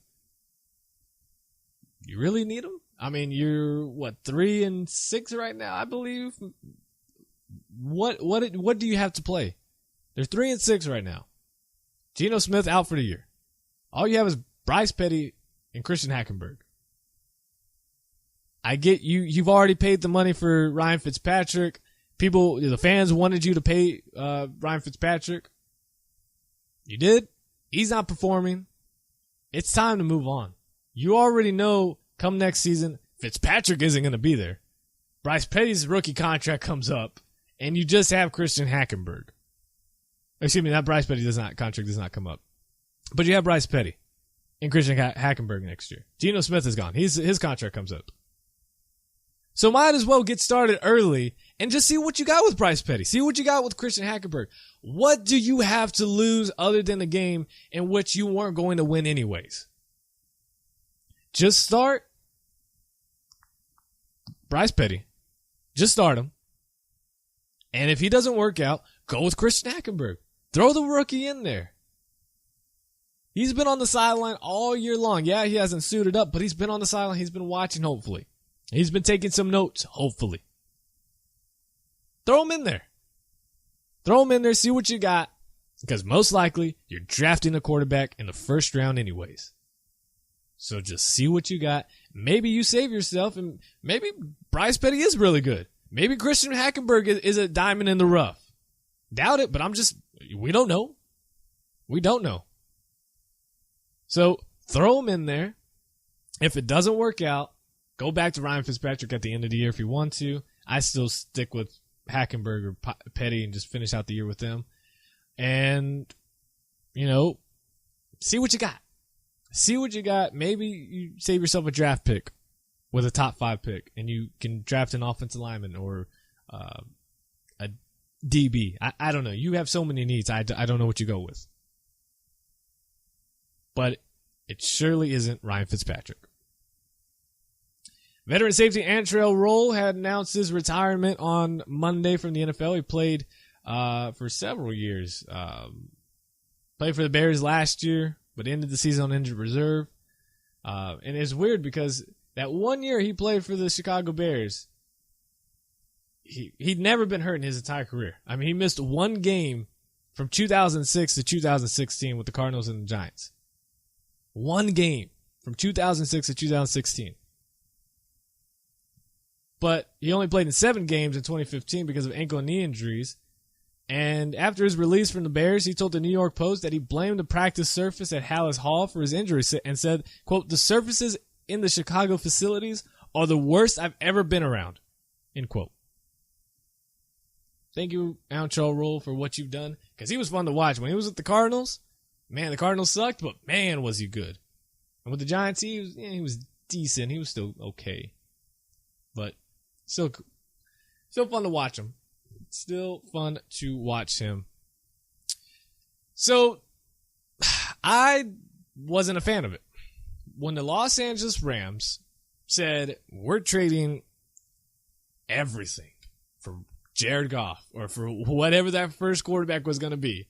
You really need him? I mean, you're, 3-6 right now, I believe? What do you have to play? They're 3-6 right now. Geno Smith out for the year. All you have is Bryce Petty and Christian Hackenberg. I get you've already paid the money for Ryan Fitzpatrick. The fans wanted you to pay Ryan Fitzpatrick. You did. He's not performing. It's time to move on. You already know come next season, Fitzpatrick isn't going to be there. Bryce Petty's rookie contract comes up, and you just have Christian Hackenberg. Excuse me, that Bryce Petty contract does not come up. But you have Bryce Petty and Christian Hackenberg next year. Geno Smith is gone. His contract comes up. So might as well get started early and just see what you got with Bryce Petty. See what you got with Christian Hackenberg. What do you have to lose other than a game in which you weren't going to win anyways? Just start Bryce Petty. Just start him. And if he doesn't work out, go with Christian Hackenberg. Throw the rookie in there. He's been on the sideline all year long. Yeah, he hasn't suited up, but he's been on the sideline. He's been watching, hopefully. He's been taking some notes, hopefully. Throw him in there. Throw him in there, see what you got. Because most likely, you're drafting a quarterback in the first round anyways. So just see what you got. Maybe you save yourself, and maybe Bryce Petty is really good. Maybe Christian Hackenberg is a diamond in the rough. Doubt it, but we don't know. We don't know. So throw him in there. If it doesn't work out, go back to Ryan Fitzpatrick at the end of the year if you want to. I still stick with Hackenberg or Petty and just finish out the year with them. And, see what you got. See what you got. Maybe you save yourself a draft pick with a top 5 pick, and you can draft an offensive lineman or a DB. I don't know. You have so many needs. I don't know what you go with. But it surely isn't Ryan Fitzpatrick. Veteran safety Antrell Roll had announced his retirement on Monday from the NFL. He played for several years. Played for the Bears last year, but ended the season on injured reserve. And it's weird because that 1 year he played for the Chicago Bears, he'd never been hurt in his entire career. I mean, he missed one game from 2006 to 2016 with the Cardinals and the Giants. One game from 2006 to 2016. But he only played in 7 games in 2015 because of ankle and knee injuries. And after his release from the Bears, he told the New York Post that he blamed the practice surface at Hallis Hall for his injury and said, quote, "The surfaces in the Chicago facilities are the worst I've ever been around," end quote. Thank you, Antrell Roll, for what you've done, because he was fun to watch. When he was with the Cardinals, man, the Cardinals sucked, but man, was he good. And with the Giants, he was decent. He was still okay. But still fun to watch him. Still fun to watch him. So, I wasn't a fan of it. When the Los Angeles Rams said, we're trading everything for Jared Goff or for whatever that first quarterback was going to be,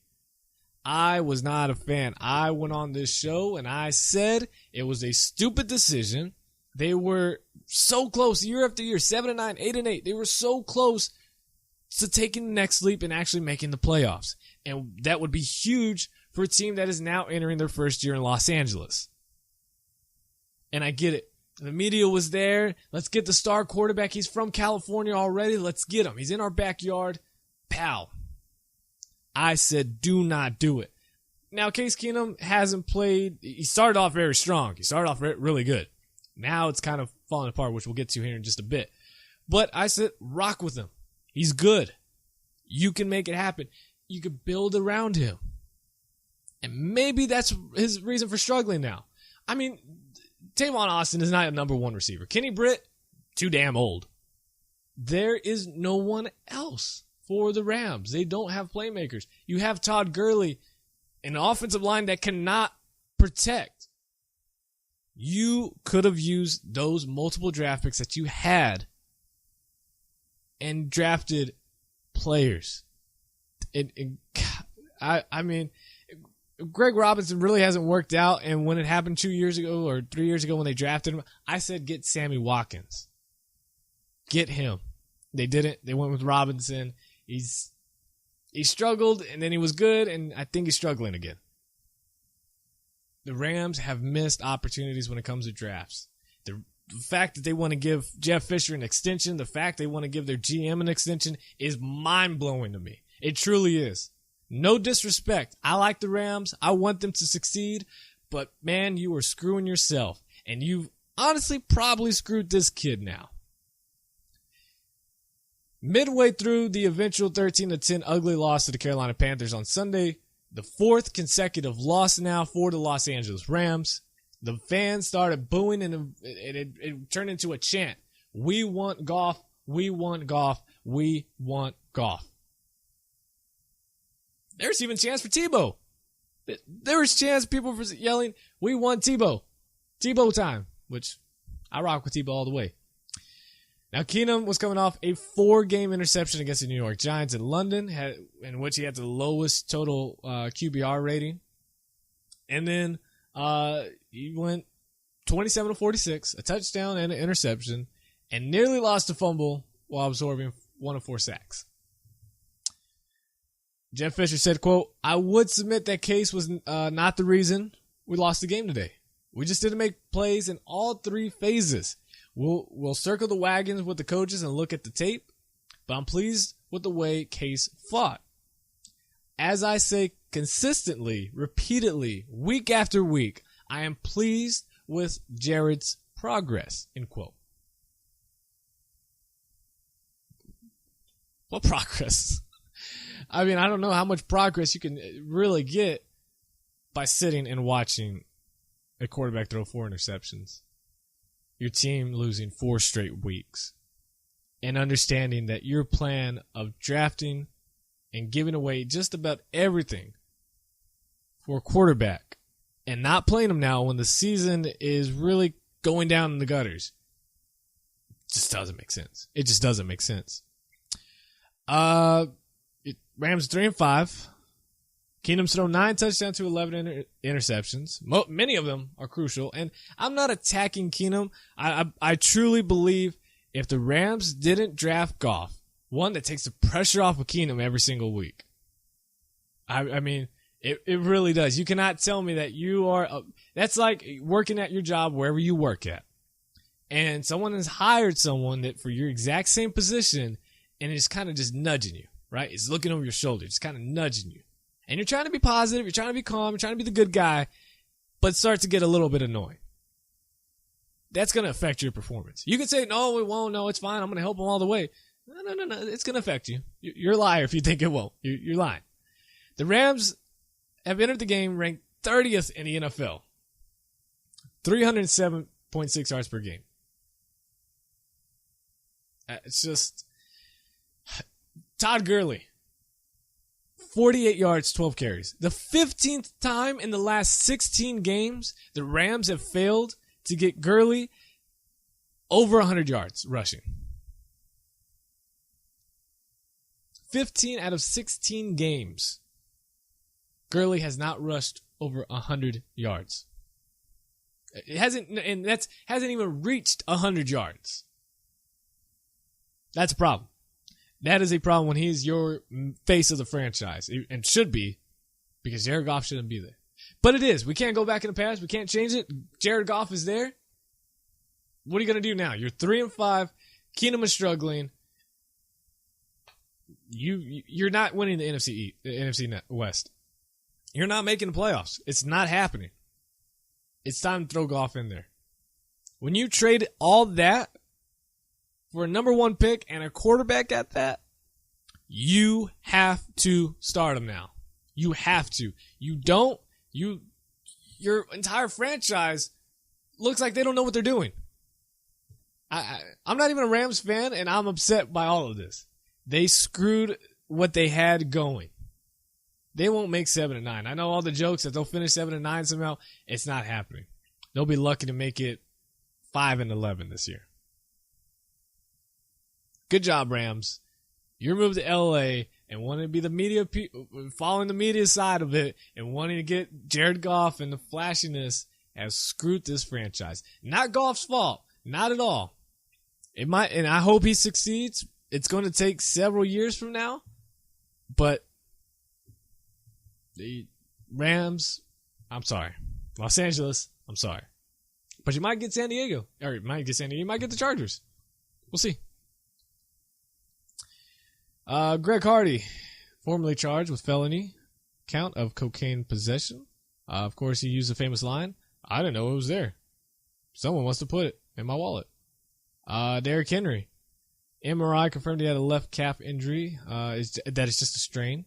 I was not a fan. I went on this show and I said it was a stupid decision. They were so close year after year, 7-9, 8-8. They were so close to taking the next leap and actually making the playoffs. And that would be huge for a team that is now entering their first year in Los Angeles. And I get it. The media was there. Let's get the star quarterback. He's from California already. Let's get him. He's in our backyard. Pow. I said, do not do it. Now, Case Keenum hasn't played. He started off very strong. He started off really good. Now it's kind of falling apart, which we'll get to here in just a bit. But I said, rock with him. He's good. You can make it happen. You can build around him. And maybe that's his reason for struggling now. I mean, Tavon Austin is not a number one receiver. Kenny Britt, too damn old. There is no one else for the Rams. They don't have playmakers. You have Todd Gurley, an offensive line that cannot protect. You could have used those multiple draft picks that you had and drafted players. I mean, Greg Robinson really hasn't worked out, and when it happened 2 years ago or 3 years ago when they drafted him, I said get Sammy Watkins. Get him. They didn't. They went with Robinson. He struggled, and then he was good, and I think he's struggling again. The Rams have missed opportunities when it comes to drafts. The fact that they want to give Jeff Fisher an extension, the fact they want to give their GM an extension is mind-blowing to me. It truly is. No disrespect. I like the Rams. I want them to succeed. But, man, you are screwing yourself. And you've honestly probably screwed this kid now. Midway through the eventual 13-10 ugly loss to the Carolina Panthers on Sunday, the 4th consecutive loss now for the Los Angeles Rams, the fans started booing and it turned into a chant. We want Goff. We want Goff. We want Goff. There's even chance for Tebow. There was chance people were yelling, we want Tebow. Tebow time, which I rock with Tebow all the way. Now, Keenum was coming off a 4-game interception against the New York Giants in London, in which he had the lowest total QBR rating. And then he went 27-46, a touchdown and an interception, and nearly lost a fumble while absorbing 1 of 4 sacks. Jeff Fisher said, quote, I would submit that Case was not the reason we lost the game today. We just didn't make plays in all 3 phases. We'll circle the wagons with the coaches and look at the tape, but I'm pleased with the way Case fought. As I say consistently, repeatedly, week after week, I am pleased with Jared's progress, end quote. What progress? I mean, I don't know how much progress you can really get by sitting and watching a quarterback throw 4 interceptions. Your team losing 4 straight weeks. And understanding that your plan of drafting and giving away just about everything for a quarterback and not playing him now when the season is really going down in the gutters. just doesn't make sense. It just doesn't make sense. Rams 3-5. Keenum's thrown 9 touchdowns to 11 interceptions. Many of them are crucial. And I'm not attacking Keenum. I truly believe if the Rams didn't draft Goff, one that takes the pressure off of Keenum every single week. I mean, it really does. You cannot tell me that you are, that's like working at your job wherever you work at. And someone has hired someone that for your exact same position and it's kind of just nudging you, right? It's looking over your shoulder, just kind of nudging you. And you're trying to be positive, you're trying to be calm, you're trying to be the good guy, but start to get a little bit annoying. That's going to affect your performance. You can say, no, it won't. No, it's fine. I'm going to help him all the way. No. It's going to affect you. You're a liar if you think it won't. You're lying. The Rams have entered the game ranked 30th in the NFL. 307.6 yards per game. It's just... Todd Gurley. 48 yards, 12 carries. The 15th time in the last 16 games, the Rams have failed to get Gurley over 100 yards rushing. 15 out of 16 games, Gurley has not rushed over 100 yards. It hasn't even reached 100 yards. That's a problem. That is a problem when he's your face of the franchise. And should be, because Jared Goff shouldn't be there. But it is. We can't go back in the past. We can't change it. Jared Goff is there. What are you going to do now? You're 3-5. Keenum is struggling. You're not winning the NFC West. You're not making the playoffs. It's not happening. It's time to throw Goff in there. When you trade all that for a number 1 pick and a quarterback at that, you have to start him now. You have to. You don't. Your entire franchise looks like they don't know what they're doing. I'm not even a Rams fan, and I'm upset by all of this. They screwed what they had going. They won't make 7-9. I know all the jokes that they'll finish 7-9 somehow. It's not happening. They'll be lucky to make it 5-11 this year. Good job, Rams. You're moved to LA and wanting to be the media, following the media side of it and wanting to get Jared Goff and the flashiness has screwed this franchise. Not Goff's fault. Not at all. It might, and I hope he succeeds. It's going to take several years from now, but the Rams, I'm sorry. Los Angeles, I'm sorry. But you might get San Diego. Or you might get San Diego. You might get the Chargers. We'll see. Greg Hardy, formerly charged with felony count of cocaine possession. Of course, he used the famous line, I didn't know it was there. Someone must have put it in my wallet. Derrick Henry, MRI confirmed he had a left calf injury. That is just a strain.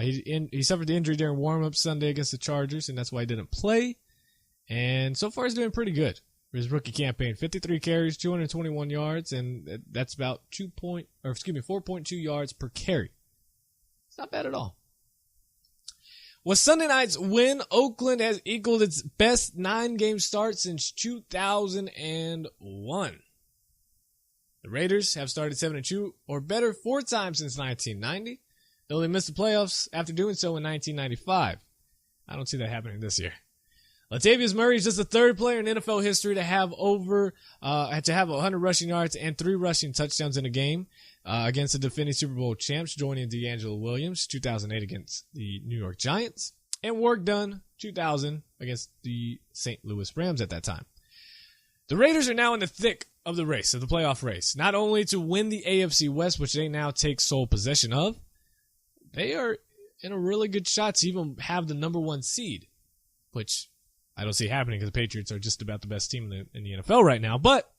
He suffered the injury during warm-up Sunday against the Chargers, and that's why he didn't play. And so far, he's doing pretty good for his rookie campaign. 53 carries, 221 yards, and that's about 4.2 yards per carry. It's not bad at all. With Sunday night's win, Oakland has equaled its best 9-game start since 2001. The Raiders have started 7-2 or better 4 times since 1990, though they missed the playoffs after doing so in 1995. I don't see that happening this year. Latavius Murray is just the 3rd player in NFL history to have 100 rushing yards and 3 rushing touchdowns in a game against the defending Super Bowl champs, joining D'Angelo Williams, 2008 against the New York Giants, and Warrick Dunn, 2000 against the St. Louis Rams at that time. The Raiders are now in the thick of the race, of the playoff race, not only to win the AFC West, which they now take sole possession of, they are in a really good shot to even have the number 1 seed, which I don't see happening because the Patriots are just about the best team in the NFL right now. But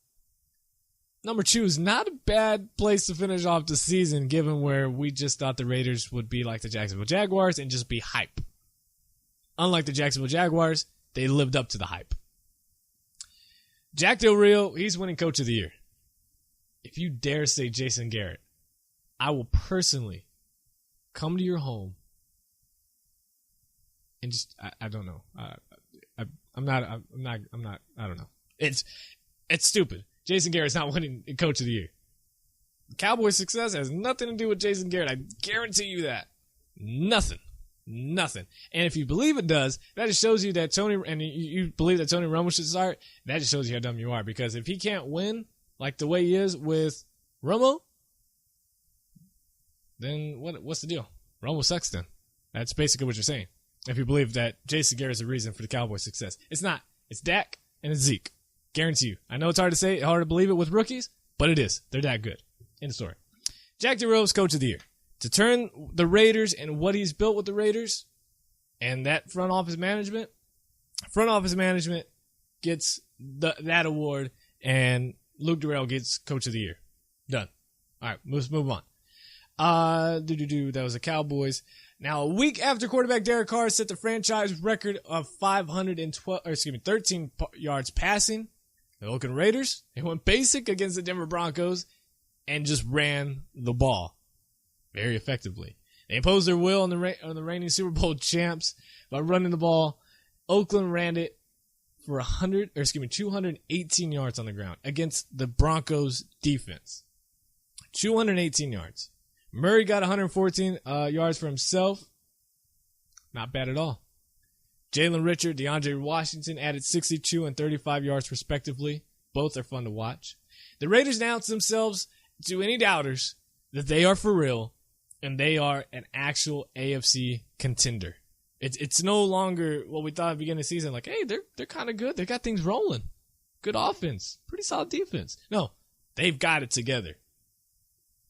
number 2 is not a bad place to finish off the season, given where we just thought the Raiders would be like the Jacksonville Jaguars and just be hype. Unlike the Jacksonville Jaguars, they lived up to the hype. Jack Del Rio, he's winning Coach of the Year. If you dare say Jason Garrett, I will personally come to your home and just, I don't know. I don't know. It's stupid. Jason Garrett's not winning Coach of the Year. Cowboys' success has nothing to do with Jason Garrett. I guarantee you that. Nothing. And if you believe it does, that just shows you that you believe that Tony Romo should start, that just shows you how dumb you are. Because if he can't win like the way he is with Romo, then what's the deal? Romo sucks then. That's basically what you're saying. If you believe that Jason Garrett is the reason for the Cowboys' success. It's not. It's Dak and it's Zeke. Guarantee you. I know it's hard to say, hard to believe it with rookies, but it is. They're that good. End of story. Jack Jabrill's Coach of the Year. To turn the Raiders and what he's built with the Raiders and that front office management gets that award, and Luke Darrell gets Coach of the Year. Done. All right, let's move on. That was the Cowboys. Now, a week after quarterback Derek Carr set the franchise record of 13 yards passing, the Oakland Raiders, they went basic against the Denver Broncos and just ran the ball very effectively. They imposed their will on the reigning Super Bowl champs by running the ball. Oakland ran it for 218 yards on the ground against the Broncos defense. 218 yards. Murray got 114 yards for himself. Not bad at all. Jalen Richard, DeAndre Washington added 62 and 35 yards respectively. Both are fun to watch. The Raiders announced themselves to any doubters that they are for real and they are an actual AFC contender. It's no longer what we thought at the beginning of the season, like, hey, they're kind of good. They got things rolling. Good offense. Pretty solid defense. No, they've got it together.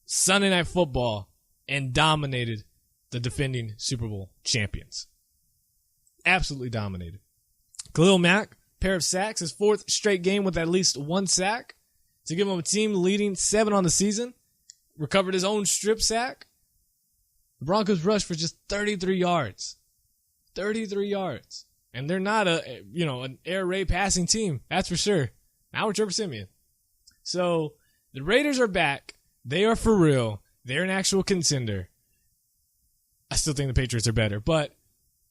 Sunday Night Football and dominated the defending Super Bowl champions. Absolutely dominated. Khalil Mack, pair of sacks, his fourth straight game with at least one sack to give him a team leading 7 on the season. Recovered his own strip sack. The Broncos rushed for just 33 yards. 33 yards. And they're not an air raid passing team. That's for sure. Not with Trevor Siemian. So the Raiders are back. They are for real. They're an actual contender. I still think the Patriots are better, but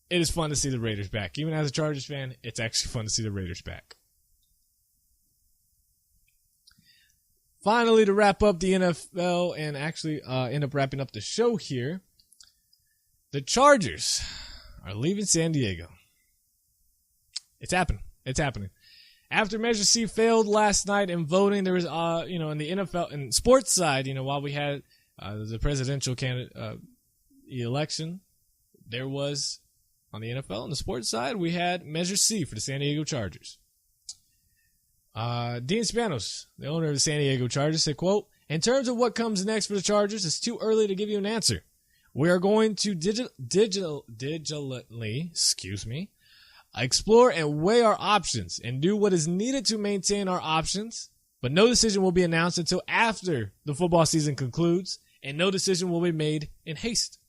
it is fun to see the Raiders back. Even as a Chargers fan, it's actually fun to see the Raiders back. Finally, to wrap up the NFL and actually end up wrapping up the show here, the Chargers are leaving San Diego. It's happening. It's happening. After Measure C failed last night in voting, there was, in the NFL and sports side, while we had the presidential candidate election, there was, on the NFL and the sports side, we had Measure C for the San Diego Chargers. Dean Spanos, the owner of the San Diego Chargers, said, quote, "In terms of what comes next for the Chargers, it's too early to give you an answer. We are going to digitally, explore and weigh our options and do what is needed to maintain our options, but no decision will be announced until after the football season concludes, and no decision will be made in haste.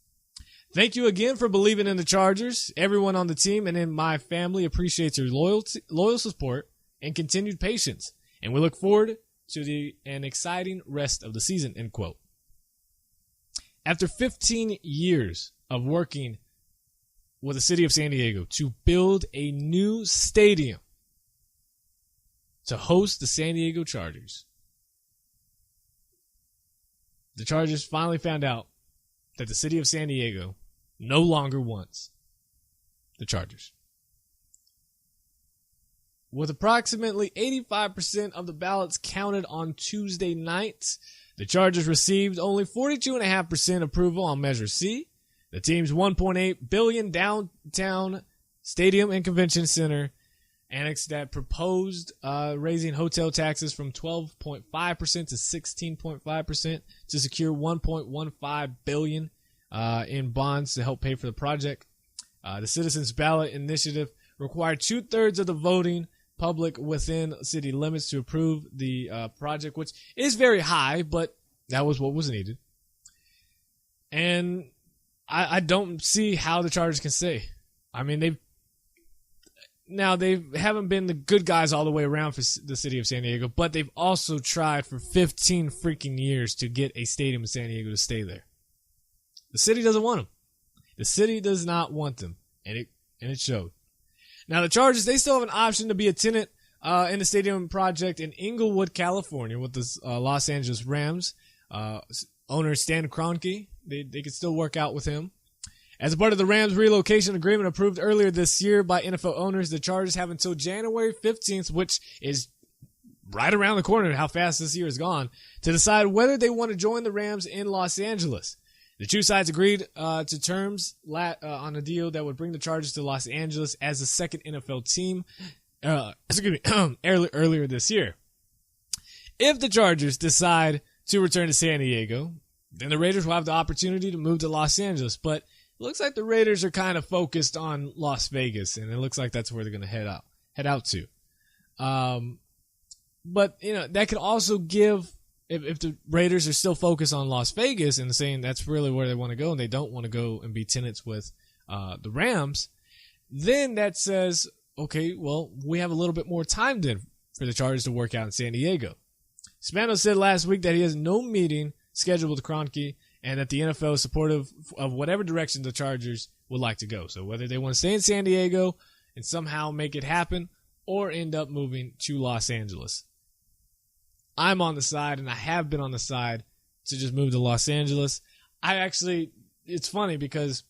Thank you again for believing in the Chargers. Everyone on the team and in my family appreciates your loyal support and continued patience, and we look forward to an exciting rest of the season," end quote. After 15 years of working with the city of San Diego to build a new stadium to host the San Diego Chargers, the Chargers finally found out that the city of San Diego no longer wants the Chargers. With approximately 85% of the ballots counted on Tuesday night, the Chargers received only 42.5% approval on Measure C, the team's $1.8 billion downtown stadium and convention center annex that proposed raising hotel taxes from 12.5% to 16.5% to secure $1.15 billion in bonds to help pay for the project. The Citizens Ballot Initiative required 2/3 of the voting public within city limits to approve the project, which is very high, but that was what was needed. And I don't see how the Chargers can stay. I mean, they haven't been the good guys all the way around for the city of San Diego, but they've also tried for 15 freaking years to get a stadium in San Diego to stay there. The city doesn't want them. The city does not want them, and it showed. Now, the Chargers, they still have an option to be a tenant in the stadium project in Inglewood, California, with the Los Angeles Rams. Owner Stan Kroenke, they could still work out with him. As a part of the Rams relocation agreement approved earlier this year by NFL owners, the Chargers have until January 15th, which is right around the corner, how fast this year has gone, to decide whether they want to join the Rams in Los Angeles. The two sides agreed to terms on a deal that would bring the Chargers to Los Angeles as the second NFL team earlier this year. If the Chargers decide to return to San Diego, then the Raiders will have the opportunity to move to Los Angeles. But it looks like the Raiders are kind of focused on Las Vegas, and it looks like that's where they're going to head out to. But, that could also give, if the Raiders are still focused on Las Vegas and saying that's really where they want to go and they don't want to go and be tenants with the Rams, then that says, okay, well, we have a little bit more time then for the Chargers to work out in San Diego. Spano said last week that he has no meeting scheduled with Kroenke and that the NFL is supportive of whatever direction the Chargers would like to go. So whether they want to stay in San Diego and somehow make it happen or end up moving to Los Angeles. I'm on the side, and I have been on the side to just move to Los Angeles. It's funny because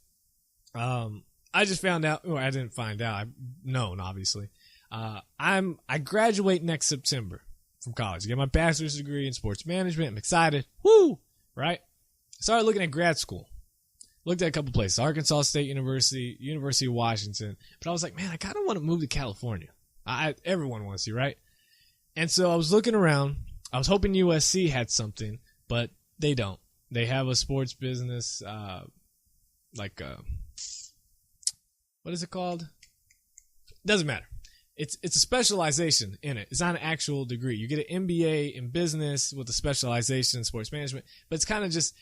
I just found out, or I didn't find out, I've known, obviously. I graduate next September from college. I get my bachelor's degree in sports management. I'm excited. Woo! Right? Started looking at grad school. Looked at a couple places. Arkansas State University, University of Washington. But I was like, man, I kind of want to move to California. Everyone wants to, right? And so I was looking around. I was hoping USC had something, but they don't. They have a sports business, what is it called? Doesn't matter. It's a specialization in it. It's not an actual degree. You get an MBA in business with a specialization in sports management, but it's kind of just,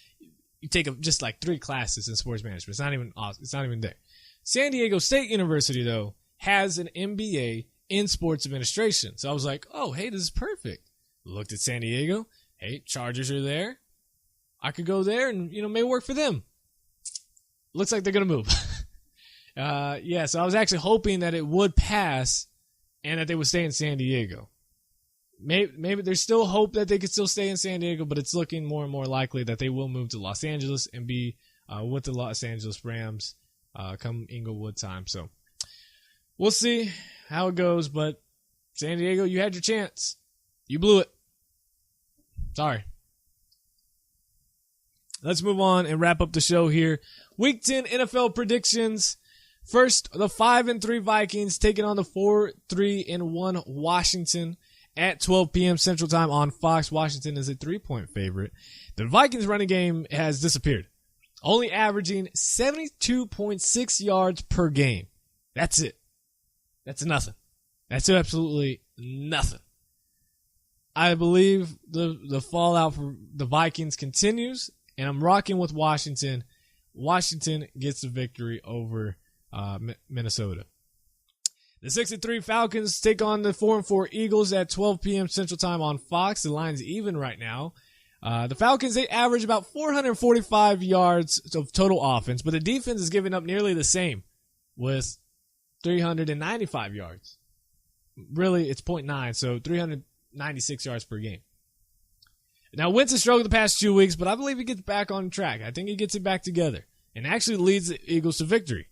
you take just like 3 classes in sports management. It's not even awesome. It's not even there. San Diego State University, though, has an MBA in sports administration. So I was like, oh, hey, this is perfect. Looked at San Diego. Hey, Chargers are there. I could go there and, may work for them. Looks like they're going to move. So I was actually hoping that it would pass and that they would stay in San Diego. Maybe there's still hope that they could still stay in San Diego, but it's looking more and more likely that they will move to Los Angeles and be with the Los Angeles Rams come Inglewood time. So we'll see how it goes, but San Diego, you had your chance. You blew it. Sorry. Let's move on and wrap up the show here. Week 10 NFL predictions. First, the 5-3 Vikings taking on the 4-3-1 Washington at 12 p.m. Central Time on Fox. Washington is a 3-point favorite. The Vikings running game has disappeared, only averaging 72.6 yards per game. That's it. That's nothing. That's absolutely nothing. I believe the fallout for the Vikings continues, and I'm rocking with Washington. Washington gets the victory over Minnesota. The 6-3 Falcons take on the 4-4 Eagles at 12 p.m. Central Time on Fox. The line's even right now. The Falcons, they average about 445 yards of total offense, but the defense is giving up nearly the same with 395 yards. Really, it's 0.9, so 396 yards per game. Now, Wentz has struggled the past 2 weeks, but I believe he gets back on track. I think he gets it back together and actually leads the Eagles to victory.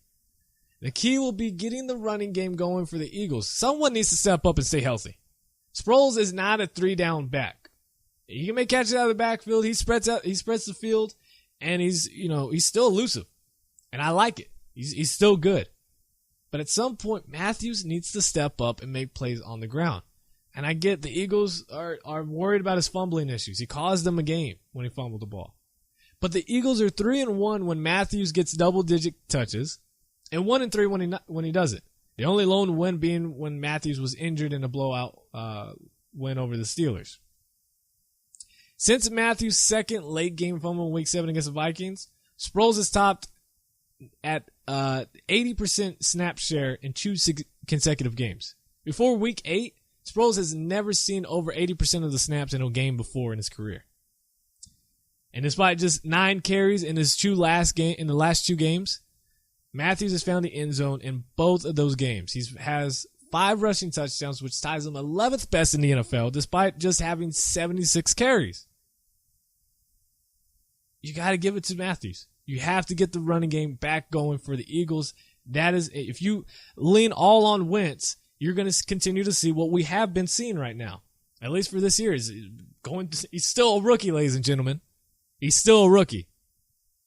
The key will be getting the running game going for the Eagles. Someone needs to step up and stay healthy. Sproles is not a 3-down back. He can make catches out of the backfield. He spreads the field, and he's still elusive. And I like it. He's still good. But at some point, Matthews needs to step up and make plays on the ground. And I get the Eagles are worried about his fumbling issues. He caused them a game when he fumbled the ball. But the Eagles are 3-1 when Matthews gets double-digit touches, and 1-3 when he does it. The only lone win being when Matthews was injured in a blowout win over the Steelers. Since Matthews' second late-game fumble in Week 7 against the Vikings, Sproles is topped at 80% snap share in 2 consecutive games. Before Week 8, Sproles has never seen over 80% of the snaps in a game before in his career. And despite just 9 carries in the last 2 games, Matthews has found the end zone in both of those games. He has 5 rushing touchdowns, which ties him 11th best in the NFL, despite just having 76 carries. You got to give it to Matthews. You have to get the running game back going for the Eagles. That is, if you lean all on Wentz, you're going to continue to see what we have been seeing right now. At least for this year. He's still a rookie, ladies and gentlemen. He's still a rookie.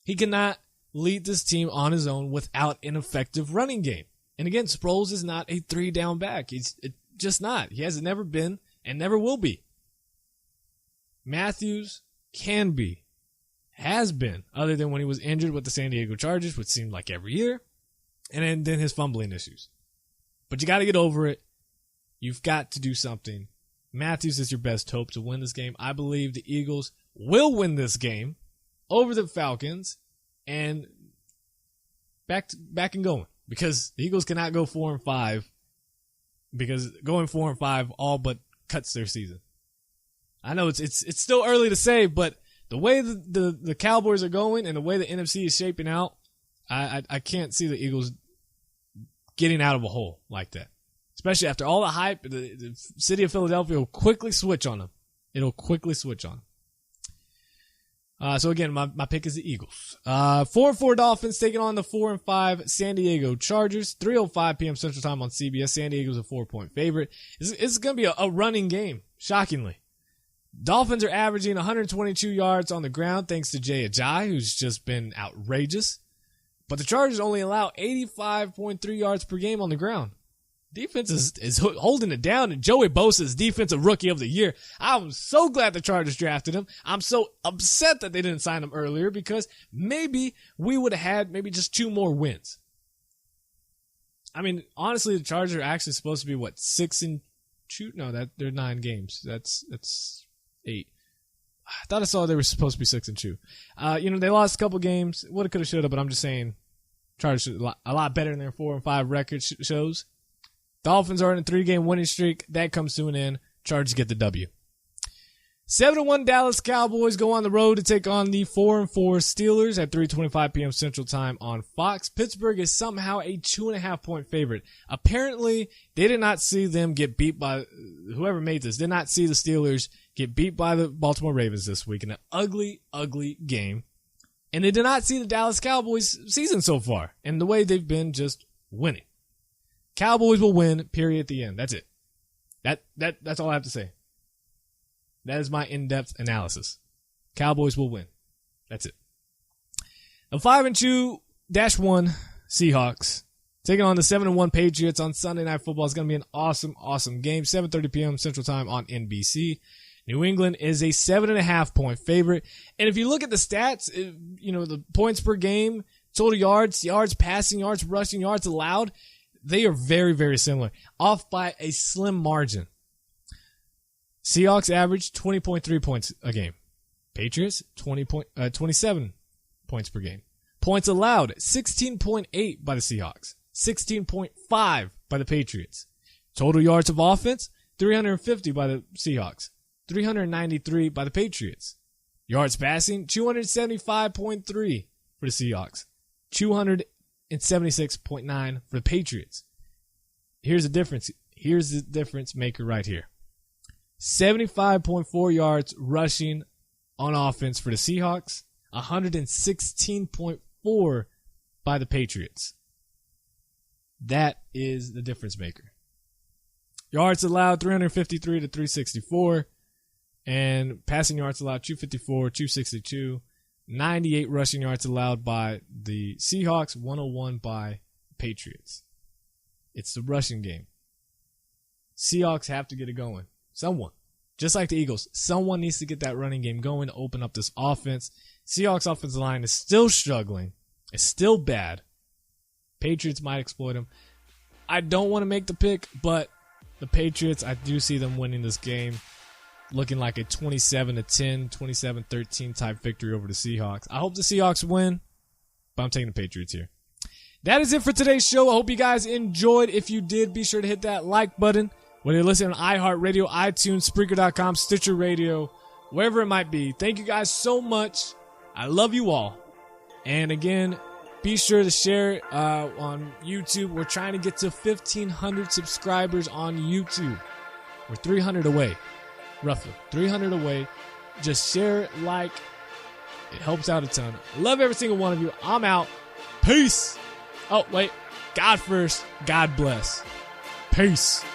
He cannot lead this team on his own without an effective running game. And again, Sproles is not a 3-down back. He's just not. He has never been and never will be. Matthews can be, has been, other than when he was injured with the San Diego Chargers, which seemed like every year, and then his fumbling issues. But you got to get over it. You've got to do something. Matthews is your best hope to win this game. I believe the Eagles will win this game over the Falcons and back and going, because the Eagles cannot go 4-5, because going 4-5 all but cuts their season. I know it's still early to say, but the way the Cowboys are going and the way the NFC is shaping out, I can't see the Eagles getting out of a hole like that. Especially after all the hype, the city of Philadelphia will quickly switch on them. It'll quickly switch on them. So again, my pick is the Eagles. 4-4 Dolphins taking on the 4-5 San Diego Chargers. 3:05 p.m. Central Time on CBS. San Diego's a 4-point favorite. It's going to be a running game, shockingly. Dolphins are averaging 122 yards on the ground thanks to Jay Ajayi, who's just been outrageous. But the Chargers only allow 85.3 yards per game on the ground. Defense is holding it down, and Joey Bosa's Defensive Rookie of the Year. I'm so glad the Chargers drafted him. I'm so upset that they didn't sign him earlier, because maybe we would have had maybe just 2 more wins. I mean, honestly, the Chargers are actually supposed to be, 6-2? No, they're 9 games. That's 8. I thought I saw they were supposed to be 6-2. They lost a couple games. Woulda, coulda, shoulda, but I'm just saying Chargers are a lot better than their 4-5 record shows. Dolphins are in a 3-game winning streak. That comes to an end. Chargers get the W. 7-1 Dallas Cowboys go on the road to take on the 4-4 Steelers at 3:25 p.m. Central Time on Fox. Pittsburgh is somehow a 2.5-point favorite. Apparently, they did not see them get beat by whoever made this. Did not see the Steelers get beat by the Baltimore Ravens this week in an ugly, ugly game. And they did not see the Dallas Cowboys season so far and the way they've been just winning. Cowboys will win, period, at the end. That's it. That's all I have to say. That is my in-depth analysis. Cowboys will win. That's it. The 5-2-1 Seahawks taking on the 7-1 Patriots on Sunday Night Football. It's going to be an awesome, awesome game. 7:30 p.m. Central Time on NBC. New England is a 7.5-point favorite. And if you look at the stats, the points per game, total yards, passing yards, rushing yards allowed, they are very, very similar, off by a slim margin. Seahawks average 20.3 points a game. Patriots, 27 points per game. Points allowed, 16.8 by the Seahawks, 16.5 by the Patriots. Total yards of offense, 350 by the Seahawks, 393 by the Patriots. Yards passing, 275.3 for the Seahawks, 276.9 for the Patriots. Here's the difference. Here's the difference maker right here. 75.4 yards rushing on offense for the Seahawks, 116.4 by the Patriots. That is the difference maker. Yards allowed, 353 to 364, and passing yards allowed, 254, 262. 98 rushing yards allowed by the Seahawks, 101 by the Patriots. It's the rushing game. Seahawks have to get it going. Someone. Just like the Eagles, someone needs to get that running game going to open up this offense. Seahawks offensive line is still struggling. It's still bad. Patriots might exploit them. I don't want to make the pick, but the Patriots, I do see them winning this game. Looking like a 27-10, 27-13 type victory over the Seahawks. I hope the Seahawks win, but I'm taking the Patriots here. That is it for today's show. I hope you guys enjoyed. If you did, be sure to hit that like button. Whether you're listening on iHeartRadio, iTunes, Spreaker.com, Stitcher Radio, wherever it might be. Thank you guys so much. I love you all. And again, Be sure to share it on YouTube. We're trying to get to 1,500 subscribers on YouTube. We're 300 away, roughly 300 away. Just share it, like. It helps out a ton. Love every single one of you. I'm out. Peace. Oh, wait. God first. God bless. Peace.